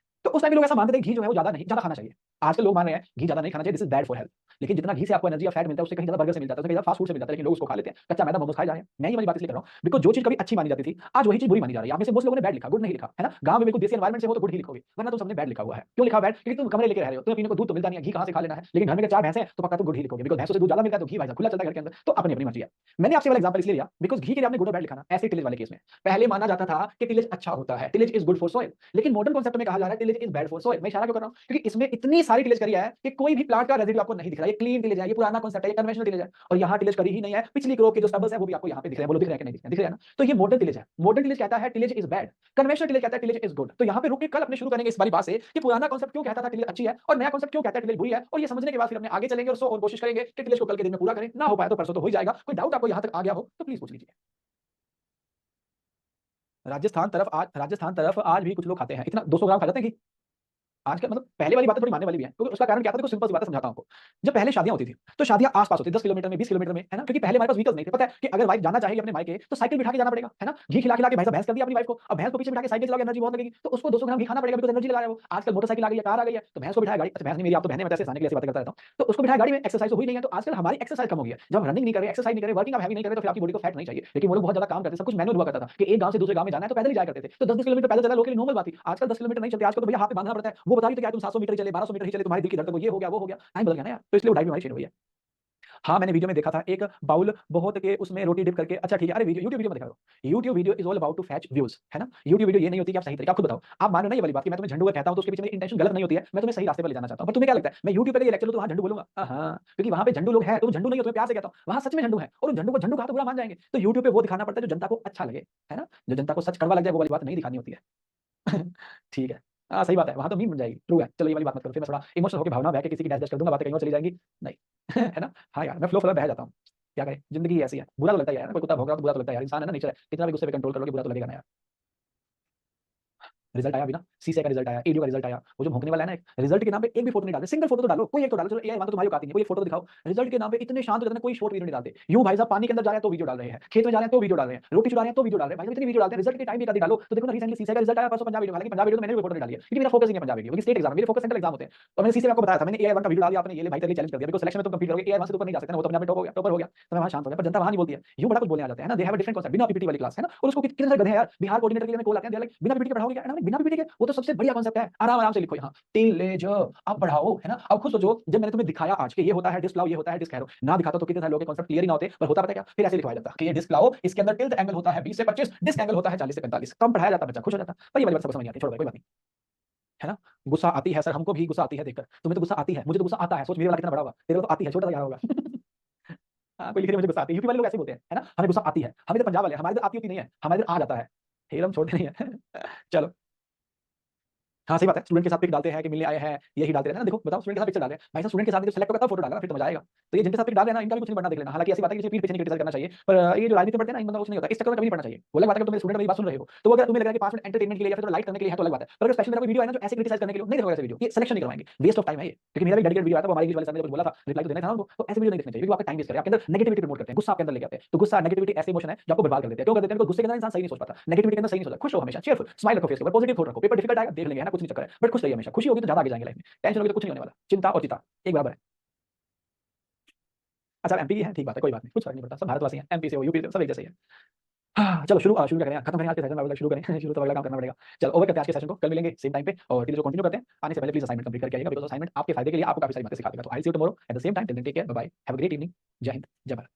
A: तो उस टाइम लोग ऐसा मानते थे घी जो है वो ज्यादा खाना चाहिए। आजकल लोग मान रहे हैं घी ज्यादा नहीं खाना चाहिए, this is bad for health. लेकिन जितना घी से आपको एनर्जी या फैट मिलता है उससे कहीं ज्यादा बर्गर से मिलता है, उससे कहीं ज्यादा फास्ट फूड से मिलता है, लेकिन लोग उसको खा लेते हैं, कच्चा मैदा मोमोज खाए जा रहे हैं। मैं ये वाली बात इसलिए कर रहा हूँ बिकॉज जो चीज कभी अच्छी मानी जाती थी आज वही चीज बुरी मानी जा रही है। आप में से मोस्ट लोगों ने बैड लिखा, गुड नहीं लिखा है ना। गांव में बिल्कुल देसी एनवायरमेंट से हो तो गुड ही लिखोगे, वरना तुम सबने बैड लिखा हुआ है। क्यों लिखा बैड? क्योंकि तुम कमरे लेके रह रहे हो, तुम्हें पीने को दूध तो मिलता नहीं है, घी कहां से खा लेना है। लेकिन घर में 4 भैंस है तो पक्का तुम गुड ही लिखोगे, बिकॉज भैंसों से दूध ज्यादा मिलता है तो घी भाई साहब खुला चलता है घर के अंदर। तो अपनी अपनी मर्जी है। मैंने आपसे वाला एग्जांपल इसलिए लिया बिकॉज घी के लिए आपने गुड और बैड लिखा ना, ऐसे टिलेज वाले केस में पहले माना जाता था कि टिलेज अच्छा होता है, tillage is good for soil. लेकिन मॉडर्न कॉन्सेप्ट में कहा जा रहा है tillage is bad for soil. मैं इशारा क्यों कर रहा हूं? क्योंकि इसमें इतनी सारी टिलेज करी है कि कोई भी प्लांट का रेजिड्यू आपको नहीं दिख रहा है। ये क्लीन टिलेज है, ये पुराना कॉन्सेप्ट है, ये कन्वेंशनल टिलेज है। और यहाँ टिलेज करी ही नहीं है, पिछली क्रॉप के जो स्टबल्स है वो भी आपको यहाँ पे दिख रहे हैं। बोलो दिख रहे हैं कि नहीं दिख रहे हैं? दिख रहे हैं ना। तो ये मॉडर्न टिलेज है। मॉडर्न टिलेज कहता है tillage is bad, conventional tillage कहता है टिलेज इज गुड। तो यहाँ पे रुक के कल अपने शुरू करेंगे इस वाली बात से कि पुराना कॉन्सेप्ट क्यों कहता था टिलेज अच्छी है और नया कॉन्सेप्ट क्यों कहता है टिलेज बुरी है। और ये समझने के बाद फिर अपने आगे चलेंगे और कोशिश करेंगे कि टिलेज को कल के दिन में पूरा करें। ना हो पाया तो परसों तो हो ही जाएगा। कोई डाउट आपको यहाँ तक आ गया हो तो प्लीज पूछ लीजिए। राजस्थान तरफ आज भी कुछ लोग खाते हैं, इतना 200 ग्राम खा जाते हैं कि आजकल मतलब पहले वाली बातें थोड़ी मानने वाली भी है, क्योंकि उसका कारण क्या था? देखो सिंपल सी बात है, समझाता हूं आपको। जब पहले शादियां होती थी तो शादियां आस-पास होती, 10 किलोमीटर में, 20 किलोमीटर में, है ना। क्योंकि पहले हमारे पास व्हीकल्स नहीं थे। पता है कि अगर वाइफ जाना चाहेगी अपने मायके तो साइकिल बिठा के जाना पड़ेगा, है ना। घी खिला खिला के भाई साहब भैंस कर दिया अपनी वाइफ को। अब भैंस को पीछे बिठा के साइकिल चलाओगे एनर्जी बहुत लगेगी, तो उसको 200 ग्राम घी खाना पड़ेगा, बिकॉज़ एनर्जी लगा रहा है वो। आजकल मोटरसाइकिल आ गई है, कार आ गई है, तो भैंस को बिठाया गाड़ी, अच्छा भैंस नहीं मेरी, आप तो बहनें हैं, मैं तो ऐसे हंसाने के लिए ऐसी बातें करता रहता हूं। तो उसको बिठाया गाड़ी में, एक्सरसाइज तो हुई नहीं है। तो आजकल हमारी एक्सरसाइज कम हो गई है। जब हम रनिंग नहीं कर रहे, एक्सरसाइज नहीं कर रहे, वर्किंग आप हैवी नहीं कर रहे, तो फिर आपकी बॉडी को फैट नहीं चाहिए। लेकिन वो लोग बहुत ज्यादा काम करते थे, सब कुछ मैनुअल हुआ करता था कि एक गांव से दूसरे गांव में जाना है तो पैदल ही जाया करते थे। तो 10-10 किलोमीटर पैदल चलना लोगों के लिए नॉर्मल बात थी। आजकल 10 किलोमीटर नहीं चलते, आजकल तो भैया हाथ पे बांधना पड़ता है। वो बता रही तो क्या तुम 700 मीटर ही चले, 1200 मीटर ही चले, तुम्हारे दिल की धड़कन को ये हो गया वो हो गया। टाइम बदल गया ना यार, तो इसलिए वो डाइट भी हमारी चेंज हुई है। हाँ, मैंने वीडियो में देखा था एक बाउल बहुत के उसमें रोटी डिप करके, अच्छा ठीक है, अरे वीडियो यूट्यूब वीडियो में देखा था। YouTube video is all about to fetch views, है ना। यूट्यूब वीडियो ये नहीं होती कि आप सही तरीके, आप खुद बताओ, आप मान रहे हो ना ये वाली बात कि मैं तुम्हें झंडू का कहता हूं तो उसके पीछे मेरी इंटेंशन गलत नहीं होती है, मैं तुम्हें सही रास्ते पर ले जाना चाहता हूं। पर तुम्हें क्या लगता है मैं यूट्यूब पे ये लेक्चर लूं तो वहां झंडू बोलूंगा? हां, क्योंकि वहां पे झंडू लोग हैं, तुम झंडू नहीं हो, तुम्हें प्यार से कहता हूं, वहां सच में झंडू है और उन झंडू को झंडू कहा तो बुरा मान जाएंगे। तो यूट्यूब पे वो दिखाना पड़ता है जो जनता को अच्छा लगे, है ना। जो जनता को सच कड़वा लग जाए वो वाली बात नहीं दिखानी होती है। ठीक है। हाँ, सही बात है, वहां तो मीम बन जाएगी। ट्रू है, चलो ये वाली बात मत करो, फिर मैं थोड़ा इमोशनल होकर भावना बह के किसी की डैश डैश कर दूंगा, बातें कहीं और चली जाएंगी। नहीं। है ना। हाँ यार, मैं फ्लो बह जाता हूँ। क्या करें, जिंदगी ऐसी है। बुरा तो लगता ही है ना, कोई कुत्ता भौंक रहा तो बुरा तो लगता है यार, इंसान है ना, नेचर है। कितना भी गुस्से पे कंट्रोल कर लोगे बुरा तो लगेगा ना यार। रिजल्ट आया अभी ना, सीसे का रिजल्ट आया, एडीओ का रिजल्ट आया। वो जो भौंकने वाला है ना, रिजल्ट के नाम पे एक भी फोटो नहीं डालते, सिंगल फोटो तो डालो, कोई एक तो डालो। चलो एआई मान तो तुम्हारी औकात ही नहीं, कोई एक फोटो तो दिखाओ। रिजल्ट के नाम पे इतने शांत रहते हैं, कोई शॉर्ट वीडियो नहीं डालते। यूं भाई साहब पानी के अंदर जा रहे हैं तो वीडियो डाल रहे हैं, खेत में जा रहे हैं तो वीडियो डाल रहे हैं, रोटी चुरा रहे हैं तो वीडियो डाल रहे हैं। भाई साहब इतनी वीडियो डालते हैं, रिजल्ट के टाइम भी कर डालो। तो देखो ना, रिसेंटली सीसे का रिजल्ट आया परसों, पंजाब वीडियो, हालांकि पंजाब वीडियो तो मैंने भी फोटो नहीं डाली है क्योंकि मेरा फोकस ही नहीं है पंजाब वीडियो, क्योंकि स्टेट एग्जाम है, मेरे फोकस सेंट्रल एग्जाम होते हैं। तो मैंने सीसे में आपको बताया था, मैंने एआई 1 का वीडियो डाल दिया, आपने ये ले भाई तेरे लिए चैलेंज कर दिया, बिकॉज़ सिलेक्शन में तुम कंप्लीट करोगे, एआई 1 से ऊपर नहीं जा सकते ना, वो तो अपने आप में टॉपर हो गया। तो मैं वहां शांत हो गया, पर जनता वहां नहीं बोलती है, यूं बड़ा कुछ बोलने आ जाते हैं ना। They have a different concept, बिना पीपीटी वाली क्लास, है ना। और उसको कितने सारे गधे हैं यार, बिहार कोऑर्डिनेटर के लिए मैं कॉल आते हैं, दे लाइक बिना पीपीटी के पढ़ाओगे क्या? है ना, बिना पीपीटी के वो तो सबसे बढ़िया कांसेप्ट है, आराम आराम से लिखो यहाँ टिलेज, अब बढ़ाओ, है ना। अब खुद सोचो, जब मैंने तुम्हें दिखाया आज कि ये होता है डिस्क लाओ, ये होता है डिस्क एरो, ना दिखाता तो कितने सारे लोगों के कांसेप्ट क्लियर ही ना होते। पर होता पता है क्या, फिर ऐसे लिखवाया जाता कि ये डिस्क लाओ, इसके अंदर टिल्ट एंगल होता है 20 से 25, डिस्क एंगल होता है 40 से 45, कम पढ़ाया जाता, बच्चा खुश हो जाता। पर ये वाली बात सबको समझ नहीं आती, छोड़ो भाई, कोई बात नहीं, है ना। गुस्सा आती है सर, हमको भी गुस्सा आती है देखकर। तुम्हें तो गुस्सा आती है, मुझे तो गुस्सा आता है। सोच मेरे वाला कितना बड़ा होगा, तेरे को तो आती है, छोटा सा क्या होगा। हाँ, कोई लिख रहे मुझे गुस्सा आती है, यूपी वाले लोग ऐसे बोलते हैं, है ना, हमें गुस्सा आती है। हम इधर पंजाब वाले, हमारे इधर आती होती नहीं है, हमारे इधर आ जाता है। खेल हम छोड़ते नहीं है। चलो। हाँ, सही बात है, स्टूडेंट के साथ पिक डालते हैं कि मिलने आए हैं, यही डालते रहते हैं ना। देखो बताओ, स्टूडेंट के साथ पिक्चर डाल रहे हैं भाई साहब, स्टूडेंट के साथ जब सेलेक्ट होगा तब फोटो डालना, फिर तो मजा आएगा। तो ये जिनके साथ पिक डाल रहे हैं ना, इनका भी कुछ नहीं बनना, देख लेना। हालांकि ऐसी बात है कि किसी पीठ पीछे नहीं क्रिटिसाइज करना चाहिए, पर ये जो राजनीति पढ़ते हैं ना, इन बंदा कुछ नहीं होता, इस चक्कर में कभी नहीं पढ़ना चाहिए। वो अलग बात है कि तुम मेरे स्टूडेंट मेरी बात सुन रहे हो, तो अगर तुम्हें लग रहा है कि पास में एंटरटेनमेंट के लिए या फिर लाइट करने के लिए है तो अलग बात है। पर अगर स्पेशल मेरा कोई वीडियो है ना जो ऐसे क्रिटिसाइज करने के लिए, नहीं देखोगे ऐसे वीडियो, ये सिलेक्शन नहीं करवाएंगे, वेस्ट ऑफ टाइम है ये। क्योंकि मेरा भी डेडिकेटेड वीडियो आया था, वो हमारे इंग्लिश वाले सर ने कुछ बोला था, रिप्लाई तो देना था उनको। तो ऐसे वीडियो नहीं देखने चाहिए, क्योंकि आपका टाइम वेस्ट करे, आपके अंदर नेगेटिविटी प्रमोट करते हैं, गुस्सा आपके अंदर लेके आते हैं। तो गुस्सा नेगेटिविटी ऐसे इमोशन है जो आपको बर्बाद कर देते हैं। क्यों कर देते हैं? बिकॉज़ गुस्से के अंदर इंसान सही नहीं सोच पाता, नेगेटिविटी के अंदर सही नहीं सोचता। खुश रहो हमेशा, चीयरफुल स्माइल रखो फेस के ऊपर, पॉजिटिव थॉट रखो। पेपर डिफिकल्ट आएगा देख लेंगे, है ना, कुछ नहीं चक्कर है, बट खुश रहिए हमेशा। खुशी होगी तो ज्यादा आगे जाएंगे लाइफ में, टेंशन होगी तो कुछ नहीं होने वाला। चिंता और चिता एक बराबर है। अच्छा, एमपी की है, ठीक बात है, कोई बात नहीं, कुछ फर्क नहीं पड़ता, सब भारतवासी हैं, एमपी से हो यूपी से, सब एक जैसे ही है। हाँ, चलो शुरू क्या करें, खत्म करें आज के सेशन, वाला शुरू करें। शुरू तो अगला काम करना पड़ेगा। चलो ओवर करते हैं आज के सेशन को, कल मिलेंगे सेम टाइम पे, और धीरे जो कंटिन्यू करते हैं। आने से पहले प्लीज असाइनमेंट कंप्लीट करके आइएगा, बिकॉज़ असाइनमेंट आपके फायदे के लिए आपको काफी सारी बातें सिखा देगा। तो I see you tomorrow at the same time, till then take care, bye bye, have a great evening, जय हिंद, जय भारत।